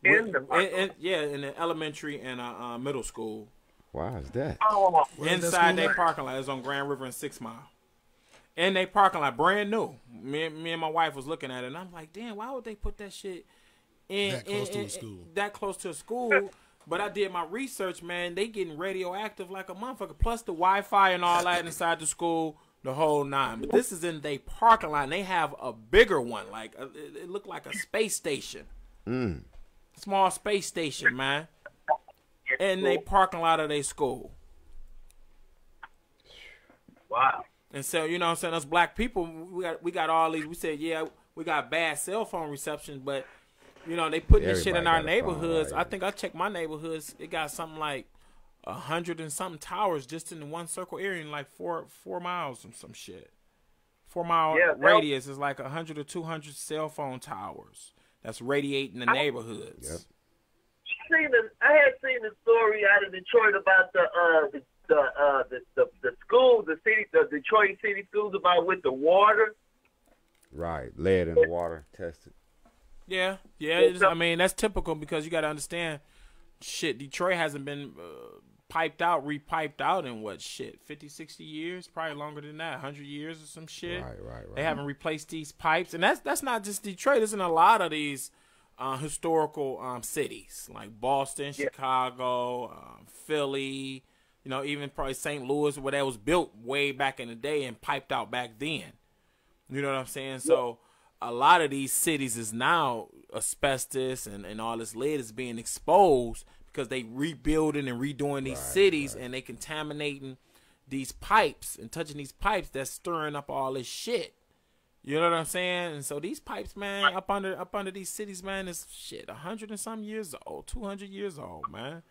Speaker 3: In the elementary and middle school.
Speaker 4: Why is that?
Speaker 3: Inside their parking lot. It's on Grand River and 6 Mile. In their parking lot, brand new. Me and my wife was looking at it, and I'm like, damn, why would they put that shit that close to a school? But I did my research, man. They getting radioactive like a motherfucker. Plus the Wi-Fi and all that inside the school, the whole nine. But this is in their parking lot, and they have a bigger one. Like it looked like a space station. Small space station, man. In they parking lot of their school.
Speaker 1: Wow.
Speaker 3: And so, you know what I'm saying, us black people, we got all these, we said, yeah, we got bad cell phone reception, but, you know, they putting this shit in our neighborhoods. I think I checked my neighborhoods. It got something like 100 and something towers just in the one circle area in like 4 miles and some shit. 4 mile radius is like 100 or 200 cell phone towers that's radiating the neighborhoods.
Speaker 4: Yep.
Speaker 1: I had seen the story out of Detroit about the school, the Detroit city schools, about with the water.
Speaker 4: Right, lead in the water tested.
Speaker 3: Yeah. I mean, that's typical because you got to understand, shit, Detroit hasn't been repiped out in 50, 60 years, probably longer than that, 100 years or some shit.
Speaker 4: Right.
Speaker 3: They haven't replaced these pipes, and that's not just Detroit. It's in a lot of these historical cities like Boston, Chicago, Philly. You know, even probably St. Louis, where that was built way back in the day and piped out back then. You know what I'm saying? So a lot of these cities is now asbestos and all this lead is being exposed because they rebuilding and redoing these cities and they contaminating these pipes and touching these pipes that's stirring up all this shit. You know what I'm saying? And so these pipes, man, up under these cities, man, is shit 100 and some years old, 200 years old, man.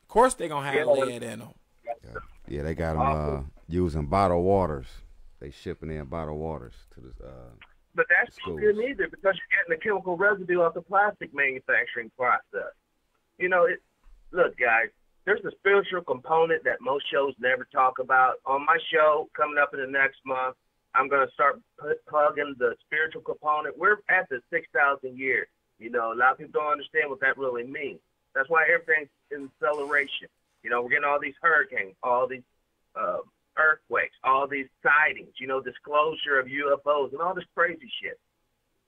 Speaker 3: Of course they gonna have lead in them.
Speaker 4: Yeah, they got them using bottled waters. They shipping in bottled waters to the
Speaker 1: But that's not good either, because you're getting the chemical residue off the plastic manufacturing process. You know, look, guys, there's a spiritual component that most shows never talk about. On my show coming up in the next month, I'm going to start plugging the spiritual component. We're at the 6,000 years. You know, a lot of people don't understand what that really means. That's why everything's in acceleration. You know, we're getting all these hurricanes, all these earthquakes, all these sightings, you know, disclosure of UFOs and all this crazy shit.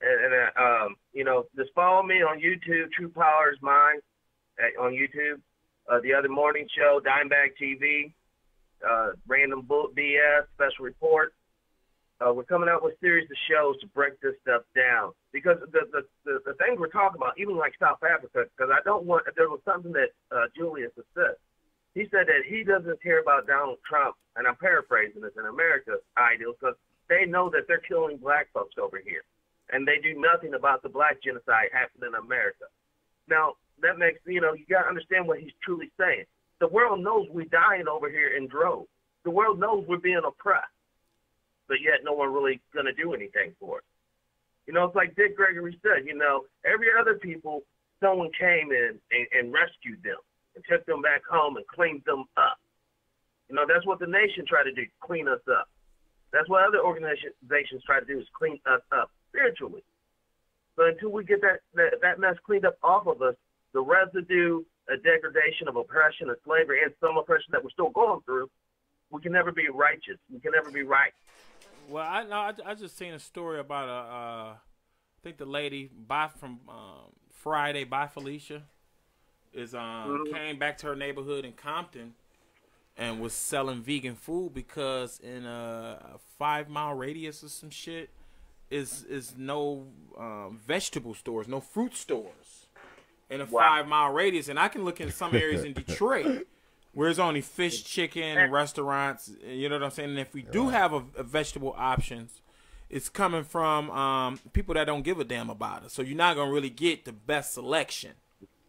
Speaker 1: And you know, just follow me on YouTube, Truepowerismine on YouTube. The other morning show, Dimebag TV, Random BS, Special Report. We're coming out with a series of shows to break this stuff down. Because the things we're talking about, even like South Africa, because there was something that Julius has said. He said that he doesn't care about Donald Trump, and I'm paraphrasing this, in America's ideals, because they know that they're killing black folks over here. And they do nothing about the black genocide happening in America. Now, that makes, you know, you got to understand what he's truly saying. The world knows we're dying over here in droves. The world knows we're being oppressed. But yet no one really going to do anything for it. You know, it's like Dick Gregory said, you know, every other people, someone came in and rescued them and took them back home and cleaned them up. You know, that's what the nation tried to do, clean us up. That's what other organizations try to do, is clean us up spiritually. So until we get that mess cleaned up off of us, the residue a degradation of oppression and slavery and some oppression that we're still going through, we can never be righteous. We can never be right.
Speaker 3: Well, I just seen a story about I think the lady from Friday, Felicia, is came back to her neighborhood in Compton and was selling vegan food because in a 5-mile radius or some shit is no vegetable stores, no fruit stores in a 5-mile radius. And I can look in some areas in Detroit where there's only fish, chicken, restaurants, you know what I'm saying? And if we do have a vegetable options, it's coming from people that don't give a damn about it. So you're not going to really get the best selection.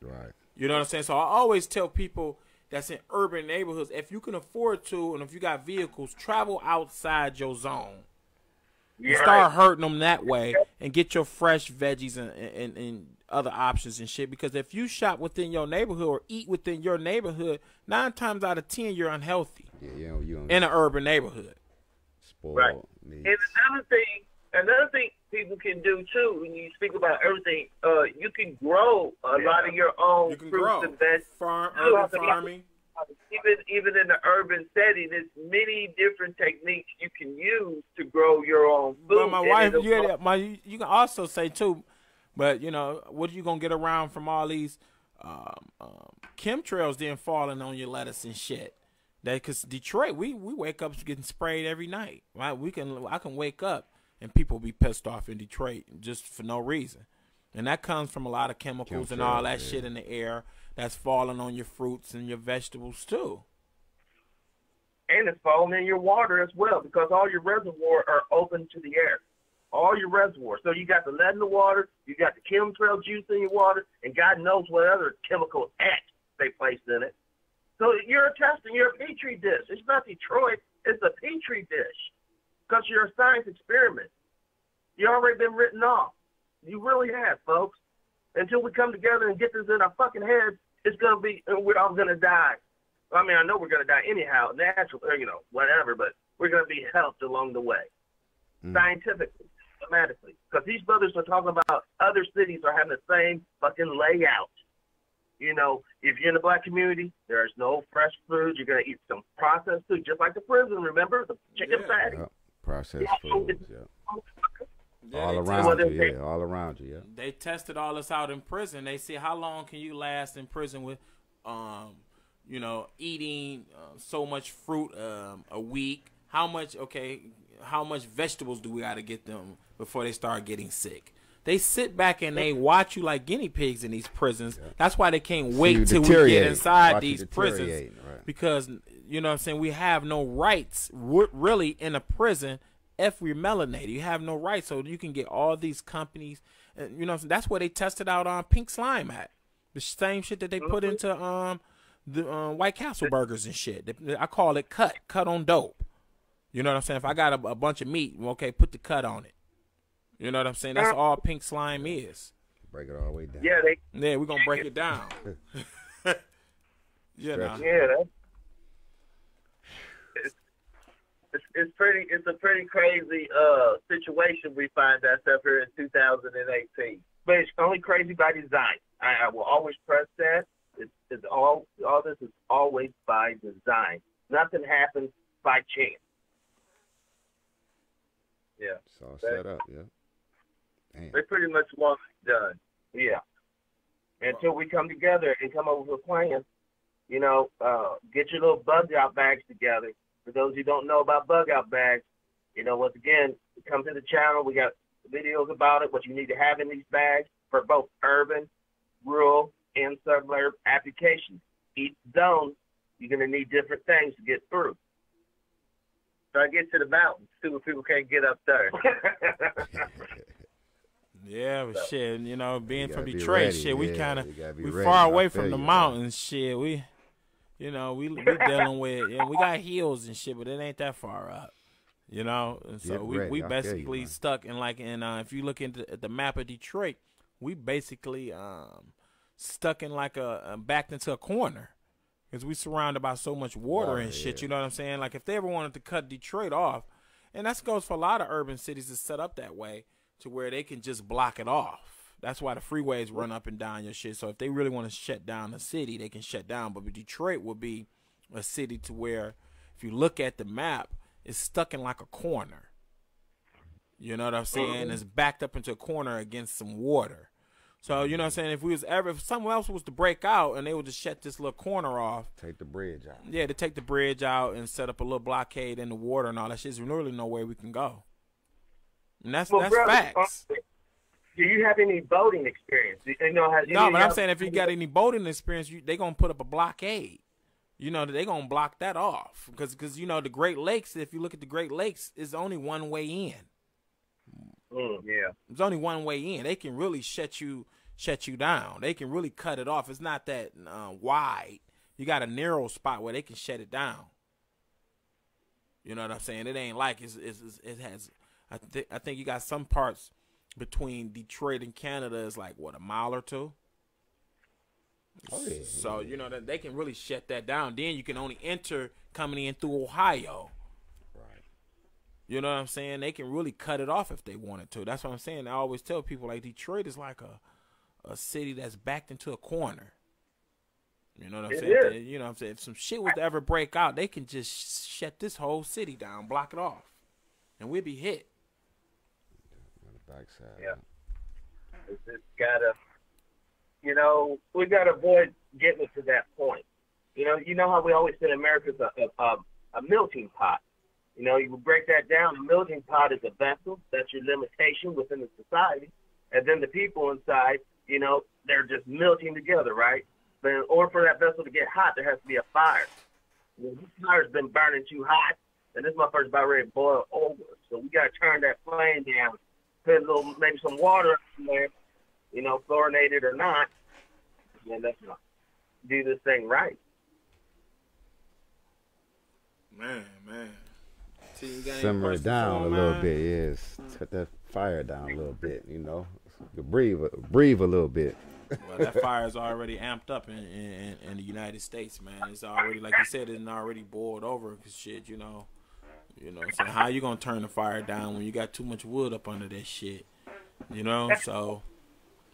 Speaker 4: Right.
Speaker 3: You know what I'm saying? So I always tell people that's in urban neighborhoods, if you can afford to and if you got vehicles, travel outside your zone. And start hurting them that way and get your fresh veggies and other options and shit. Because if you shop within your neighborhood or eat within your neighborhood, 9 times out of 10 you're unhealthy.
Speaker 4: Yeah, you
Speaker 3: in an urban neighborhood.
Speaker 4: Spoiled
Speaker 1: meats. And another thing people can do too, when you speak about everything, you can grow a lot of your own fruits and vegetables.
Speaker 3: Urban farming.
Speaker 1: Even in the urban setting, there's many different techniques you can use to grow your own food.
Speaker 3: But my wife, you can also say too, but you know, what are you gonna get around from all these chemtrails then falling on your lettuce and shit? Because Detroit, we wake up getting sprayed every night. Right? I can wake up and people be pissed off in Detroit just for no reason, and that comes from a lot of chemicals and all that shit in the air that's falling on your fruits and your vegetables too.
Speaker 1: And it's falling in your water as well, because all your reservoirs are open to the air. All your reservoirs. So you got the lead in the water, you got the chemtrail juice in your water, and God knows what other chemical X they placed in it. So you're you're a petri dish. It's not Detroit, it's a petri dish. Because you're a science experiment. You've already been written off. You really have, folks. Until we come together and get this in our fucking heads, it's going to be, we're all going to die. I mean, I know we're going to die anyhow, natural, or, whatever, but we're going to be helped along the way. Scientifically, systematically. Because these brothers are talking about other cities are having the same fucking layout. If you're in the black community, there's no fresh food. You're going to eat some processed food, just like the prison, remember? The chicken fatty.
Speaker 4: Yeah. Processed foods, all around you, yeah.
Speaker 3: They tested all this out in prison. They see how long can you last in prison with, eating so much fruit a week. How much vegetables do we got to get them before they start getting sick? They sit back and they watch you like guinea pigs in these prisons. Yeah. That's why they can't wait till we get inside these prisons. Right. Because, you know what I'm saying, we have no rights really in a prison if we're melanated. You have no rights. So you can get all these companies. And, you know what I'm saying, that's where they tested out on pink slime at. The same shit that they put into the White Castle burgers and shit. I call it cut on dope. You know what I'm saying? If I got a bunch of meat, okay, put the cut on it. You know what I'm saying? That's all pink slime is.
Speaker 4: Break it all the way down.
Speaker 1: Yeah,
Speaker 3: we're gonna break it down.
Speaker 1: It's a pretty crazy situation we find ourselves here in 2018. But it's only crazy by design. I will always press that. It's all this is always by design. Nothing happens by chance. Yeah.
Speaker 4: It's all set up, yeah. Damn.
Speaker 1: They pretty much want it done. Yeah. Until we come together and come up with a plan, get your little bug out bags together. For those who don't know about bug out bags, once again, come to the channel. We got videos about it, what you need to have in these bags for both urban, rural, and suburban applications. Each zone, you're going to need different things to get through. So I get to the mountains, see what people can't get up there.
Speaker 3: Yeah, but shit, being from Detroit, shit, we kind of we far away from the mountains, shit. We dealing with, we got hills and shit, but it ain't that far up, And so we basically stuck in if you look at the map of Detroit, we basically stuck in backed into a corner. Because we surrounded by so much water and shit, you know what I'm saying? Like, if they ever wanted to cut Detroit off, and that goes for a lot of urban cities that's set up that way, to where they can just block it off. That's why the freeways run up and down your shit. So if they really want to shut down the city, they can shut down. But Detroit will be a city to where, if you look at the map, it's stuck in like a corner. You know what I'm saying? It's backed up into a corner against some water. So, you know what I'm saying? If someone else was to break out and they would just shut this little corner off.
Speaker 4: Take the bridge out.
Speaker 3: Yeah, to take the bridge out and set up a little blockade in the water and all that shit. There's really no way we can go. And that's facts.
Speaker 1: Do you have any boating experience? Do you know how?
Speaker 3: No, but I'm saying if you got any boating experience, they going to put up a blockade. You know, they going to block that off. Because, you know, the Great Lakes, if you look at the Great Lakes, is only one way in.
Speaker 1: Yeah.
Speaker 3: There's only one way in. They can really shut you down. They can really cut it off. It's not that wide. You got a narrow spot where they can shut it down. You know what I'm saying? It ain't like it has. I think you got some parts between Detroit and Canada is like what, a mile or two.
Speaker 4: Oh, yeah.
Speaker 3: So you know that they can really shut that down. Then you can only enter coming in through Ohio. You know what I'm saying? They can really cut it off if they wanted to. That's what I'm saying. I always tell people, like, Detroit is like a city that's backed into a corner. You know what I'm saying? You know what I'm saying? If some shit was to ever break out, they can just shut this whole city down, block it off, and we'd be hit.
Speaker 4: On the backside.
Speaker 1: Yeah. It's gotta, you know, we gotta avoid getting to that point. You know how we always say America's a melting pot. You know, you break that down. A melting pot is a vessel. That's your limitation within the society. And then the people inside, you know, they're just melting together, right? But in order for that vessel to get hot, there has to be a fire. This fire's been burning too hot, and this motherfucker's about ready to boil over. So we got to turn that flame down, put a little, maybe some water in there, you know, fluorinated or not, and let's do this thing right.
Speaker 3: Man.
Speaker 4: Simmer it down a little bit, yes. Cut that fire down a little bit, you know. Breathe a little bit.
Speaker 3: Well, that fire is already amped up in the United States, man. It's already, like you said, it's already boiled over. Cause shit, you know. So how you gonna turn the fire down when you got too much wood up under that shit? You know, so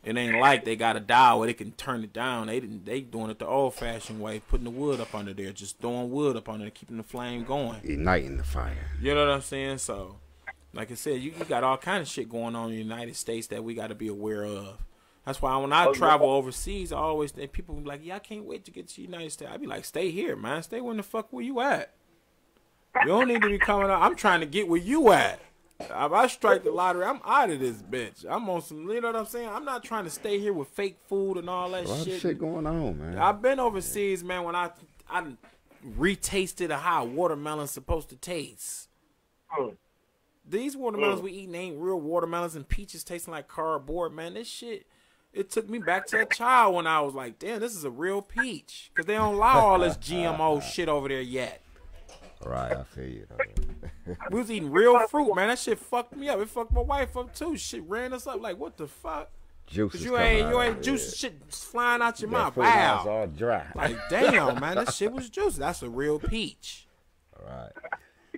Speaker 3: it ain't like they got a dial where they can turn it down. They doing it the old-fashioned way, putting the wood up under there, just throwing wood up under there, keeping the flame going,
Speaker 4: igniting the fire. You
Speaker 3: know what I'm saying? So, like I said, you got all kind of shit going on in the United States that we got to be aware of. That's why when I travel overseas, I always think people be like, "Yeah, I can't wait to get to the United States." I be like, "Stay here, man. Stay where the fuck where you at. You don't need to be coming out. I'm trying to get where you at. If I strike the lottery, I'm out of this bitch. I'm on some, you know what I'm saying? I'm not trying to stay here with fake food and all that shit.
Speaker 4: A lot of shit going on, man.
Speaker 3: I've been overseas, man, when I retasted how watermelon's supposed to taste. These watermelons we eating ain't real watermelons, and peaches tasting like cardboard, man. This shit, it took me back to a child when I was like, damn, this is a real peach. Because they don't allow all this GMO shit over there yet.
Speaker 4: Right, I feel you.
Speaker 3: We was eating real fruit, man. That shit fucked me up. It fucked my wife up too. Shit ran us up. Like, what the fuck?
Speaker 4: Juice.
Speaker 3: You ain't juice shit flying out your mouth. Wow.
Speaker 4: All dry.
Speaker 3: Like, damn, man, that shit was juicy. That's a real peach.
Speaker 4: All right.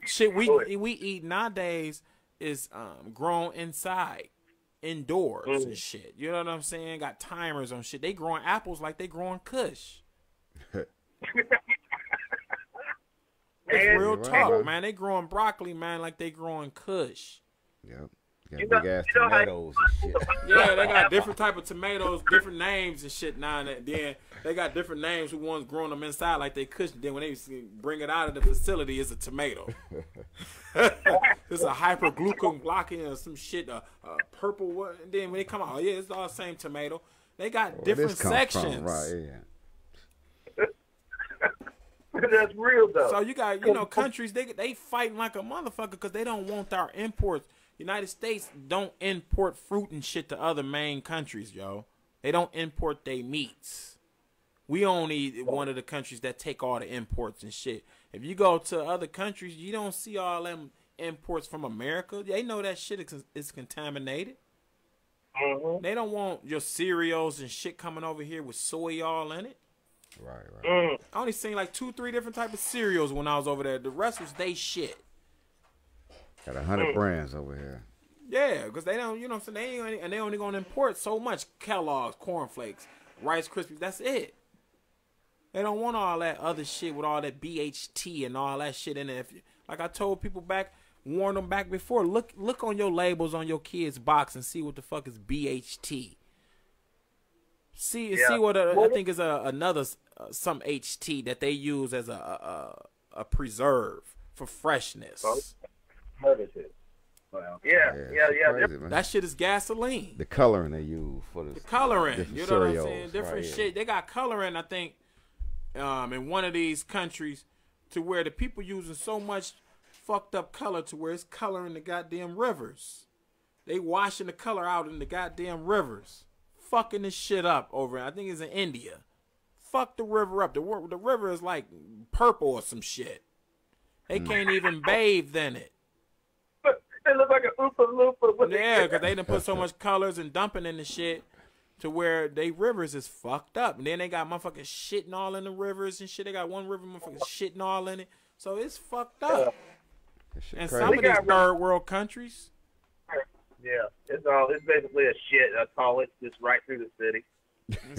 Speaker 3: Shit we eat nowadays is grown inside, indoors and shit. You know what I'm saying? Got timers on shit. They growing apples like they growing Kush. It's real talk, man. They growing broccoli, man, like they growing Kush.
Speaker 4: Yep. Got big ass tomatoes and shit.
Speaker 3: Yeah, they got different type of tomatoes, different names and shit now and then. They got different names. Who ones growing them inside like they Kush. Then when they bring it out of the facility, it's a tomato. It's a hyperglucone or some shit, purple one. And then when they come out, oh yeah, it's all the same tomato. They got different sections.
Speaker 4: Right, yeah.
Speaker 1: That's real though.
Speaker 3: So you got, countries they fighting like a motherfucker because they don't want our imports. United States don't import fruit and shit to other main countries, yo. They don't import their meats. We only one of the countries that take all the imports and shit. If you go to other countries, you don't see all them imports from America. They know that shit is contaminated.
Speaker 1: Mm-hmm.
Speaker 3: They don't want your cereals and shit coming over here with soy all in it.
Speaker 4: Right.
Speaker 3: I only seen like 2-3 different type of cereals when I was over there. The rest was they shit.
Speaker 4: Got 100 brands over here.
Speaker 3: Yeah, because they don't, you know what I'm saying? They only going to import so much Kellogg's, cornflakes, Rice Krispies. That's it. They don't want all that other shit with all that BHT and all that shit in it. Like I told people back, warned them back before, look on your labels on your kids' box and see what the fuck is BHT. See what I think is another some HT that they use as a preserve for freshness.
Speaker 1: Well, yeah.
Speaker 4: Crazy,
Speaker 3: That shit is gasoline.
Speaker 4: The coloring they use for the
Speaker 3: coloring, you know what I'm saying?
Speaker 4: Cheerios,
Speaker 3: Different
Speaker 4: right,
Speaker 3: shit. They got coloring, I think, in one of these countries, to where the people using so much fucked up color to where it's coloring the goddamn rivers. They washing the color out in the goddamn rivers, fucking this shit up over. I think it's in India. Fuck the river up. The river is like purple or some shit. They can't even bathe in it.
Speaker 1: It look like an Oompa Loompa.
Speaker 3: Yeah, because they done put so much colors and dumping in the shit to where they rivers is fucked up. And then they got motherfuckers shitting all in the rivers and shit. They got one river motherfuckers shitting all in it. So it's fucked up. And some of these third world countries.
Speaker 1: Yeah, it's basically a shit. I call it, just right through the city.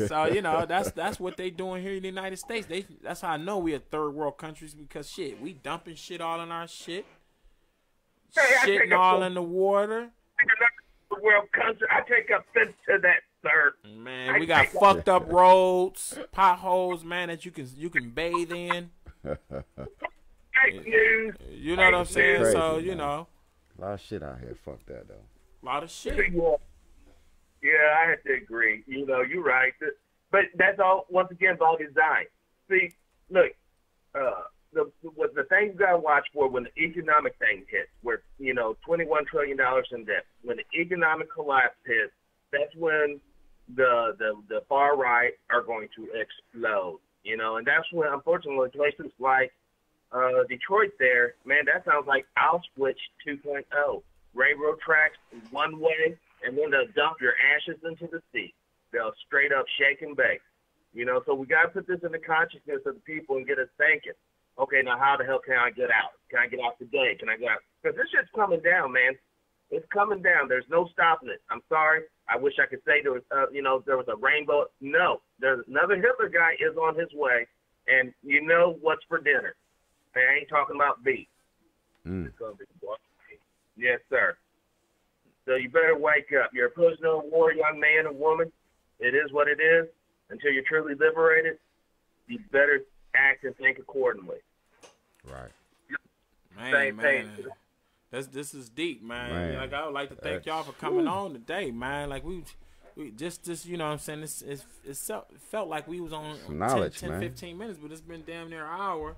Speaker 3: So, you know, that's what they doing here in the United States. That's how I know we are third world countries, because shit, we dumping shit all in our shit. Shitting all in the water.
Speaker 1: World country. I take offense to that, sir.
Speaker 3: Man, we got fucked up roads, potholes, man, that you can bathe in.
Speaker 1: Fake news.
Speaker 3: You know what I'm saying?
Speaker 4: Crazy,
Speaker 3: so,
Speaker 4: man.
Speaker 3: you know.
Speaker 4: A lot of shit out here. Fuck that, though.
Speaker 3: A lot of shit.
Speaker 1: Yeah, I have to agree. You know, you're right. But that's all, once again, by design. See, look, the thing you got to watch for when the economic thing hits, where, you know, $21 trillion in debt, when the economic collapse hits, that's when the far right are going to explode, you know, and that's when, unfortunately, places like Detroit there, man, that sounds like Auschwitz 2.0. Railroad tracks one way, and then they'll dump your ashes into the sea. They'll straight up shake and bake. You know, so we got to put this in the consciousness of the people and get us thinking, okay, now how the hell can I get out? Can I get out today? Can I get out? Because this shit's coming down, man. It's coming down. There's no stopping it. I'm sorry. I wish I could say there was, there was a rainbow. No. There's another Hitler guy is on his way, and you know what's for dinner. I ain't talking about beef. It's gonna be what? Yes, sir. So you better wake up. You're a prisoner of war, young man or woman. It is what it is. Until you're truly liberated, you better act and think accordingly.
Speaker 4: Right.
Speaker 3: Man. This is deep, man. Like, I would like to thank y'all for coming on today, man. Like we just you know what I'm saying, it felt like we was on
Speaker 4: knowledge,
Speaker 3: 10, 15 minutes, but it's been damn near an hour.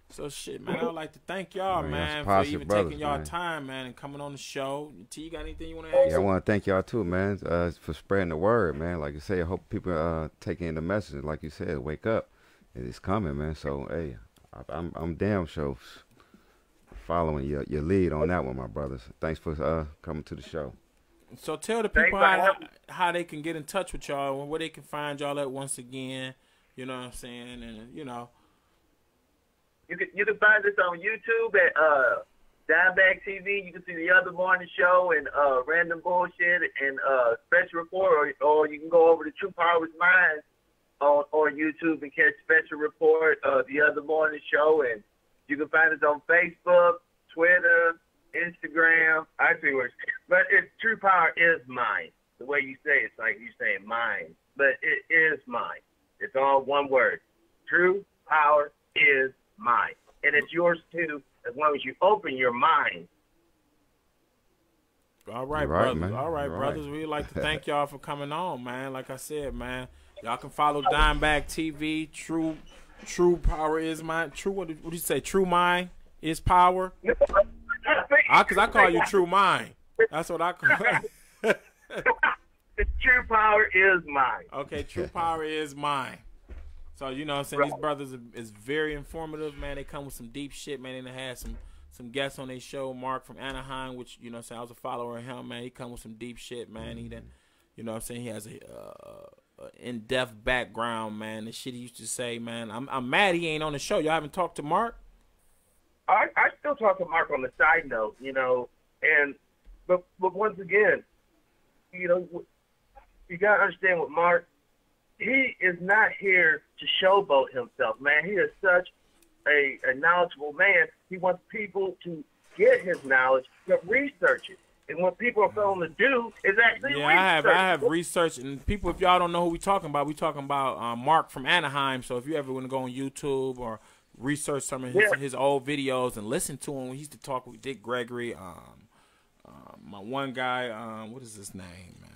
Speaker 3: So shit, man, I would like to thank y'all, man, for even taking y'all time, man, and coming on the show. T, you got anything you want to add?
Speaker 4: Yeah, I want to thank y'all too, man, for spreading the word, man. Like you say, I hope people take in the message. Like you said, wake up, it's coming, man. So hey, I'm damn sure following your lead on that one, my brothers. Thanks for coming to the show.
Speaker 3: So tell the people how they can get in touch with y'all and where they can find y'all at once again. You know what I'm saying, and you know.
Speaker 1: You can find us on YouTube at Dimebag TV. You can see the other morning show and random bullshit and special report, or you can go over to Truepowerismine on YouTube and catch special report the other morning show. And you can find us on Facebook, Twitter, Instagram. I see where, but it's True Power is mine. The way you say it's like you saying mine, but it is mine. It's all one word. True Power is mine, and it's yours too, as long as you open your mind.
Speaker 3: All right, brothers. Man. All right, brothers. We'd like to thank y'all for coming on, man. Like I said, man, y'all can follow Dimebag TV. True Power is mine. True, what did you say? True Mind is power. Because I call you True Mind. That's what I call it.
Speaker 1: True Power is mine.
Speaker 3: Okay, True Power is mine. So, you know what I'm saying? These brothers is very informative, man. They come with some deep shit, man. They had some guests on their show. Mark from Anaheim, which, you know what I'm saying, I was a follower of him, man. He come with some deep shit, man. He done, you know what I'm saying, he has a in-depth background, man. The shit he used to say, man. I'm mad he ain't on the show. Y'all haven't talked to Mark?
Speaker 1: I still talk to Mark on the side note, you know, and But once again, you know, you got to understand with Mark, he is not here to showboat himself, man. He is such a knowledgeable man. He wants people to get his knowledge, but research it. And what people are failing to do is actually research.
Speaker 3: I have research, and people, if y'all don't know who we talking about Mark from Anaheim. So if you ever want to go on YouTube or research some of his old videos and listen to him, we used to talk with Dick Gregory, my one guy, what is his name, man?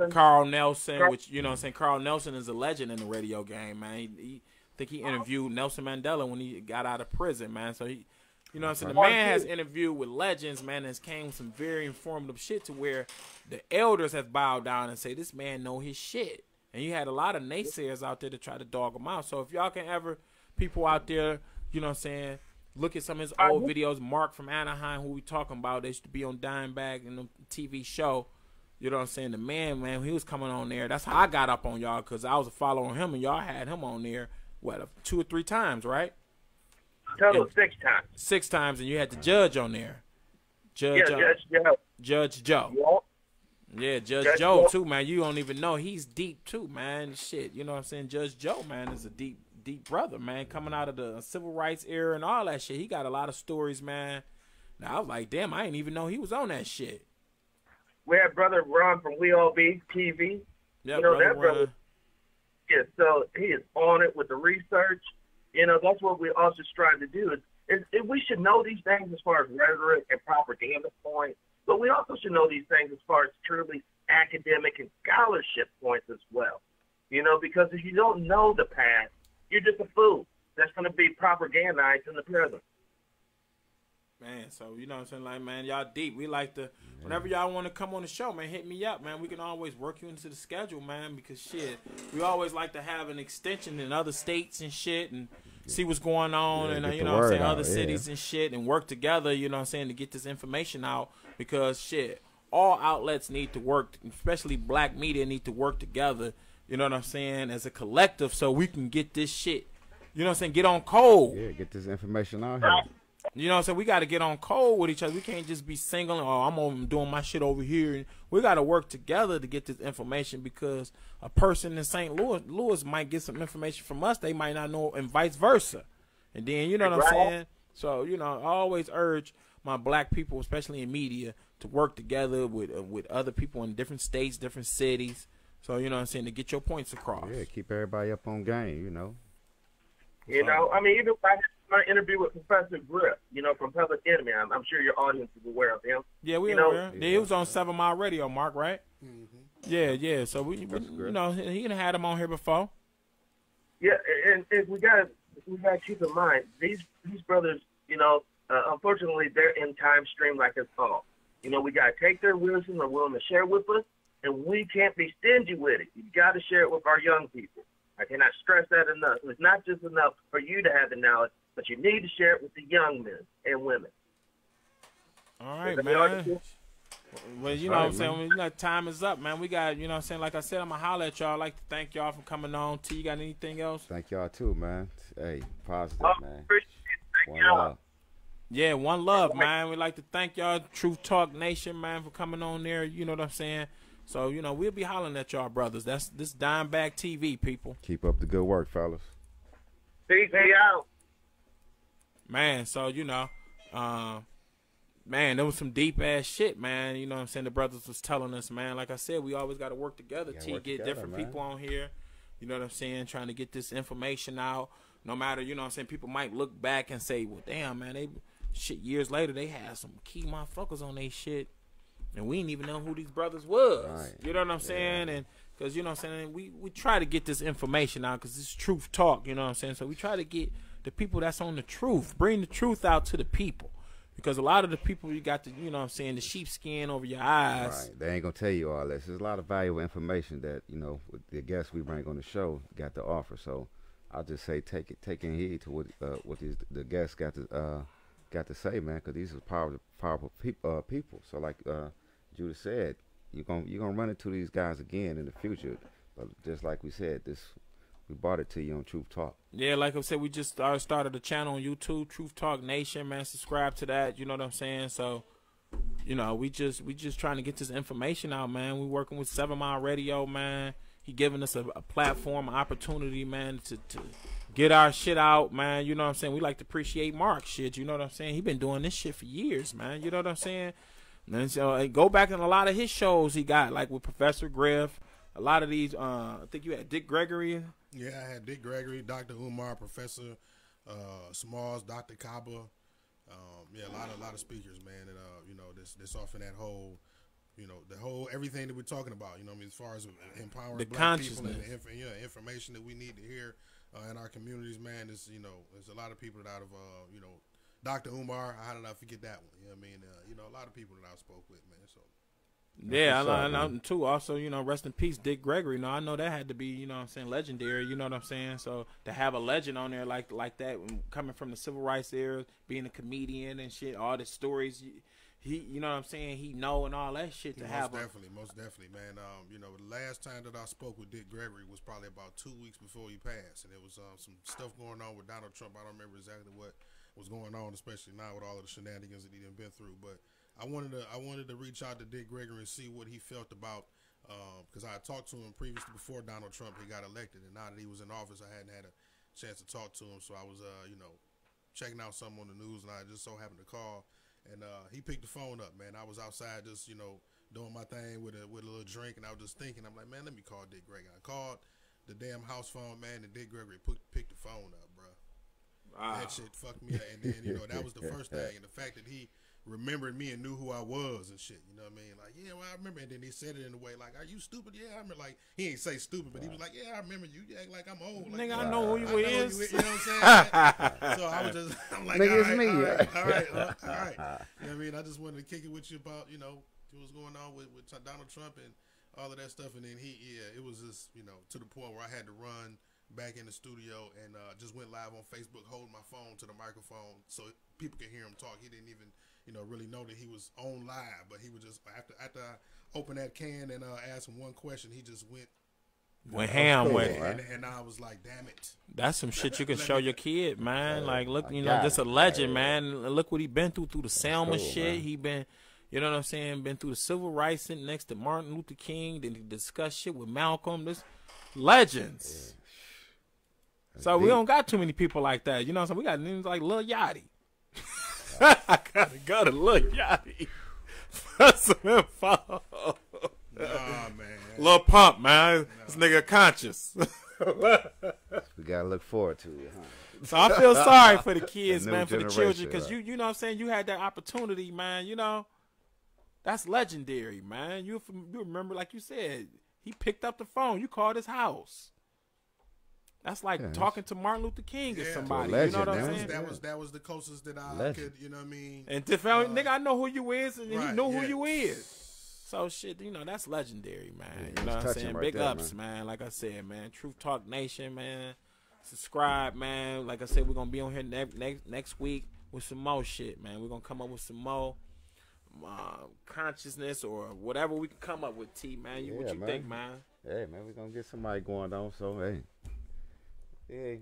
Speaker 3: Carl Nelson, which, you know what I'm saying, Carl Nelson is a legend in the radio game, man. I think he interviewed Nelson Mandela when he got out of prison, man. So he, you know what I'm saying, the man has interviewed with legends, man, and has came with some very informative shit to where the elders have bowed down and say, this man know his shit. And you had a lot of naysayers out there to try to dog him out. So if y'all can ever, people out there, you know what I'm saying, look at some of his old videos, Mark from Anaheim, who we talking about, they used to be on Dimebag in the TV show. You know what I'm saying? The man, he was coming on there. That's how I got up on y'all, because I was following him, and y'all had him on there, 2 or 3 times, right?
Speaker 1: Total 6 times.
Speaker 3: 6 times, and you had the judge on there. Judge Joe. Yeah, Judge Joe, too, man. You don't even know. He's deep, too, man. Shit, you know what I'm saying? Judge Joe, man, is a deep brother, man, coming out of the civil rights era and all that shit. He got a lot of stories, man. Now, I was like, damn, I didn't even know he was on that shit.
Speaker 1: We had Brother Ron from We All Be TV.
Speaker 3: Yeah,
Speaker 1: you know, that brother. Yeah, so he is on it with the research. You know, that's what we're also trying to do. Is we should know these things as far as rhetoric and propaganda points, but we also should know these things as far as truly academic and scholarship points as well. You know, because if you don't know the past, you're just a fool that's going to be propagandized in the present.
Speaker 3: Man, so, you know what I'm saying? Like, man, y'all deep. We like to, whenever y'all want to come on the show, man, hit me up, man. We can always work you into the schedule, man, because, shit, we always like to have an extension in other states and shit and see what's going on and, you know what I'm saying, other cities and shit, and work together, you know what I'm saying, to get this information out because, shit, all outlets need to work, especially black media need to work together, you know what I'm saying, as a collective so we can get this shit, you know what I'm saying, get on cold.
Speaker 4: Yeah, get this information out here.
Speaker 3: You know what I'm saying? We got to get on cold with each other. We can't just be singling, I'm doing my shit over here. We got to work together to get this information because a person in St. Louis might get some information from us. They might not know, and vice versa. And then, you know what I'm saying? So, you know, I always urge my black people, especially in media, to work together with other people in different states, different cities. So, you know what I'm saying, to get your points across.
Speaker 4: Yeah, keep everybody up on game, you know.
Speaker 1: You know, I mean, even my interview with Professor Griff, you know, from Public Enemy, I'm sure your audience is aware of him.
Speaker 3: Yeah, we're aware. Yeah, he was on 7 Mile Radio, Mark, right? Mm-hmm. Yeah. So we you know, he done had him on here before.
Speaker 1: Yeah, and we gotta keep in mind these brothers, you know, unfortunately they're in time stream like us all. You know, we gotta take their wisdom they're willing to share with us, and we can't be stingy with it. You gotta share it with our young people. I cannot stress that enough. It's not just enough for you to have the knowledge, but you need to share it with the young men and women.
Speaker 3: All right, man. Well, you know what I'm saying? You know, time is up, man. We got, you know what I'm saying? Like I said, I'm going to holler at y'all. I'd like to thank y'all for coming on. T, you got anything else?
Speaker 4: Thank y'all, too, man. Hey, positive, man.
Speaker 1: One love.
Speaker 3: Yeah, one love, man. We'd like to thank y'all, Truth Talk Nation, man, for coming on there. You know what I'm saying? So, you know, we'll be hollering at y'all, brothers. That's this Dimebag TV, people.
Speaker 4: Keep up the good work, fellas.
Speaker 1: Peace out.
Speaker 3: Man, so, you know, man, there was some deep-ass shit, man. You know what I'm saying? The brothers was telling us, man. Like I said, we always got to work together. Get different people on here. You know what I'm saying? Trying to get this information out. No matter, you know what I'm saying, people might look back and say, well, damn, man, years later, they had some key motherfuckers on they shit. And we didn't even know who these brothers was. Right. You know what I'm saying? And because, you know what I'm saying, we try to get this information out because it's truth talk, you know what I'm saying? So we try to get the people that's on the truth, bring the truth out to the people. Because a lot of the people, you got the, you know what I'm saying, the sheepskin over your eyes.
Speaker 4: Right. They ain't going to tell you all this. There's a lot of valuable information that, you know, with the guests we bring on the show got to offer. So I'll just say take in heed to what the guests got to say, man, because these are powerful people. So like Judah said, you're gonna run into these guys again in the future. But just like we said, we brought it to you on Truth Talk.
Speaker 3: Yeah, like I said, we just started a channel on YouTube, Truth Talk Nation, man. Subscribe to that. You know what I'm saying? So you know, we just trying to get this information out, man. We working with 7 Mile Radio, man. He giving us a platform, an opportunity, man, to get our shit out, man. You know what I'm saying? We like to appreciate Mark shit. You know what I'm saying? He been doing this shit for years, man. You know what I'm saying? And so go back in a lot of his shows he got, like with Professor Griff. A lot of these, I think you had Dick Gregory.
Speaker 5: Yeah, I had Dick Gregory, Dr. Umar, Professor Smalls, Dr. Kaba. Yeah, a lot of speakers, man. And you know, this off in that whole, you know, the whole everything that we're talking about. You know what I mean, as far as empowering
Speaker 3: the
Speaker 5: black people and the information that we need to hear in our communities, man. Is, you know, there's a lot of people that out of you know, Dr. Umar. How did I forget that one? You know what I mean? You know, a lot of people that I spoke with, man. So.
Speaker 3: Yeah, I know too. Also, you know, rest in peace, Dick Gregory. No, I know that had to be, you know what I'm saying, legendary. You know what I'm saying? So to have a legend on there like that, coming from the civil rights era, being a comedian and shit, all the stories, he, you know what I'm saying, he know and all that shit.
Speaker 5: Most definitely, man. You know, the last time that I spoke with Dick Gregory was probably about 2 weeks before he passed, and there was some stuff going on with Donald Trump. I don't remember exactly what was going on, especially now with all of the shenanigans that he done been through, but. I wanted to reach out to Dick Gregory and see what he felt about, because I had talked to him previously before Donald Trump he got elected, and now that he was in office, I hadn't had a chance to talk to him. So I was, you know, checking out something on the news, and I just so happened to call, and he picked the phone up, man. I was outside just, you know, doing my thing with a little drink, and I was just thinking, I'm like, man, let me call Dick Gregory. I called the damn house phone, man, and Dick Gregory picked the phone up, bro. Wow. That shit fucked me up, and then, you know, that was the first thing, and the fact that he remembered me and knew who I was and shit, you know what I mean? Like, yeah, well, I remember. And then he said it in a way like, "Are you stupid?" Yeah, I remember. Like, he ain't say stupid, but he was like, "Yeah, I remember you. You act like I'm old." Like,
Speaker 3: nigga, I know who you is.
Speaker 5: You know what I'm saying? So I was just, I'm like,
Speaker 4: nigga,
Speaker 5: all right.
Speaker 4: You
Speaker 5: know what I mean? I just wanted to kick it with you about, you know, what was going on with Donald Trump and all of that stuff. And then it was just, you know, to the point where I had to run back in the studio and just went live on Facebook, holding my phone to the microphone so people could hear him talk. He didn't even, you know, really know that he was on live, but he was just after I opened that can and asked him one question, he just went
Speaker 3: ham with
Speaker 5: it, and I was like, damn it.
Speaker 3: That's some shit you can show your kid, man. Like, look, you know, just a legend, man. Look what he been through the Selma shit. Man. He been, you know what I'm saying, been through the civil rights, sitting next to Martin Luther King. Then he discussed shit with Malcolm. This legends. Yeah. So we don't got too many people like that. You know what I'm saying? We got names like Lil Yachty. I gotta go to Lil Yachty for some info.
Speaker 5: Nah, man.
Speaker 3: Lil Pump, man. This nigga conscious.
Speaker 4: We gotta look forward to it, huh?
Speaker 3: So I feel sorry for the kids, man, for the children, because you know what I'm saying, you had that opportunity, man. You know, that's legendary, man. You remember, like you said, he picked up the phone. You called his house. That's like talking to Martin Luther King or somebody.
Speaker 4: Legend,
Speaker 3: you know what I'm saying?
Speaker 5: That was the closest that I could, you know what I mean?
Speaker 3: And nigga, I know who you is, and he knew who you is. So shit, you know, that's legendary, man. You know what I'm saying? Right Big there, ups, man. Like I said, man. Truth Talk Nation, man. Subscribe, man. Like I said, we're gonna be on here next week with some more shit, man. We're gonna come up with some more consciousness or whatever we can come up with, T, man. What you think, man?
Speaker 4: Hey, man, we're gonna get somebody going on. So hey. Yeah,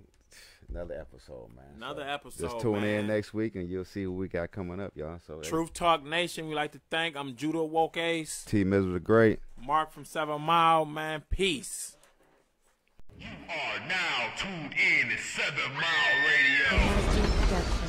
Speaker 4: another episode, man.
Speaker 3: Another episode.
Speaker 4: Just tune in next week and you'll see who we got coming up, y'all. So
Speaker 3: Truth Talk Nation, we like to thank. I'm Judah Woke Ace.
Speaker 4: T Mizzle the Great.
Speaker 3: Mark from 7 Mile, man. Peace.
Speaker 2: You are now tuned in to 7 Mile Radio.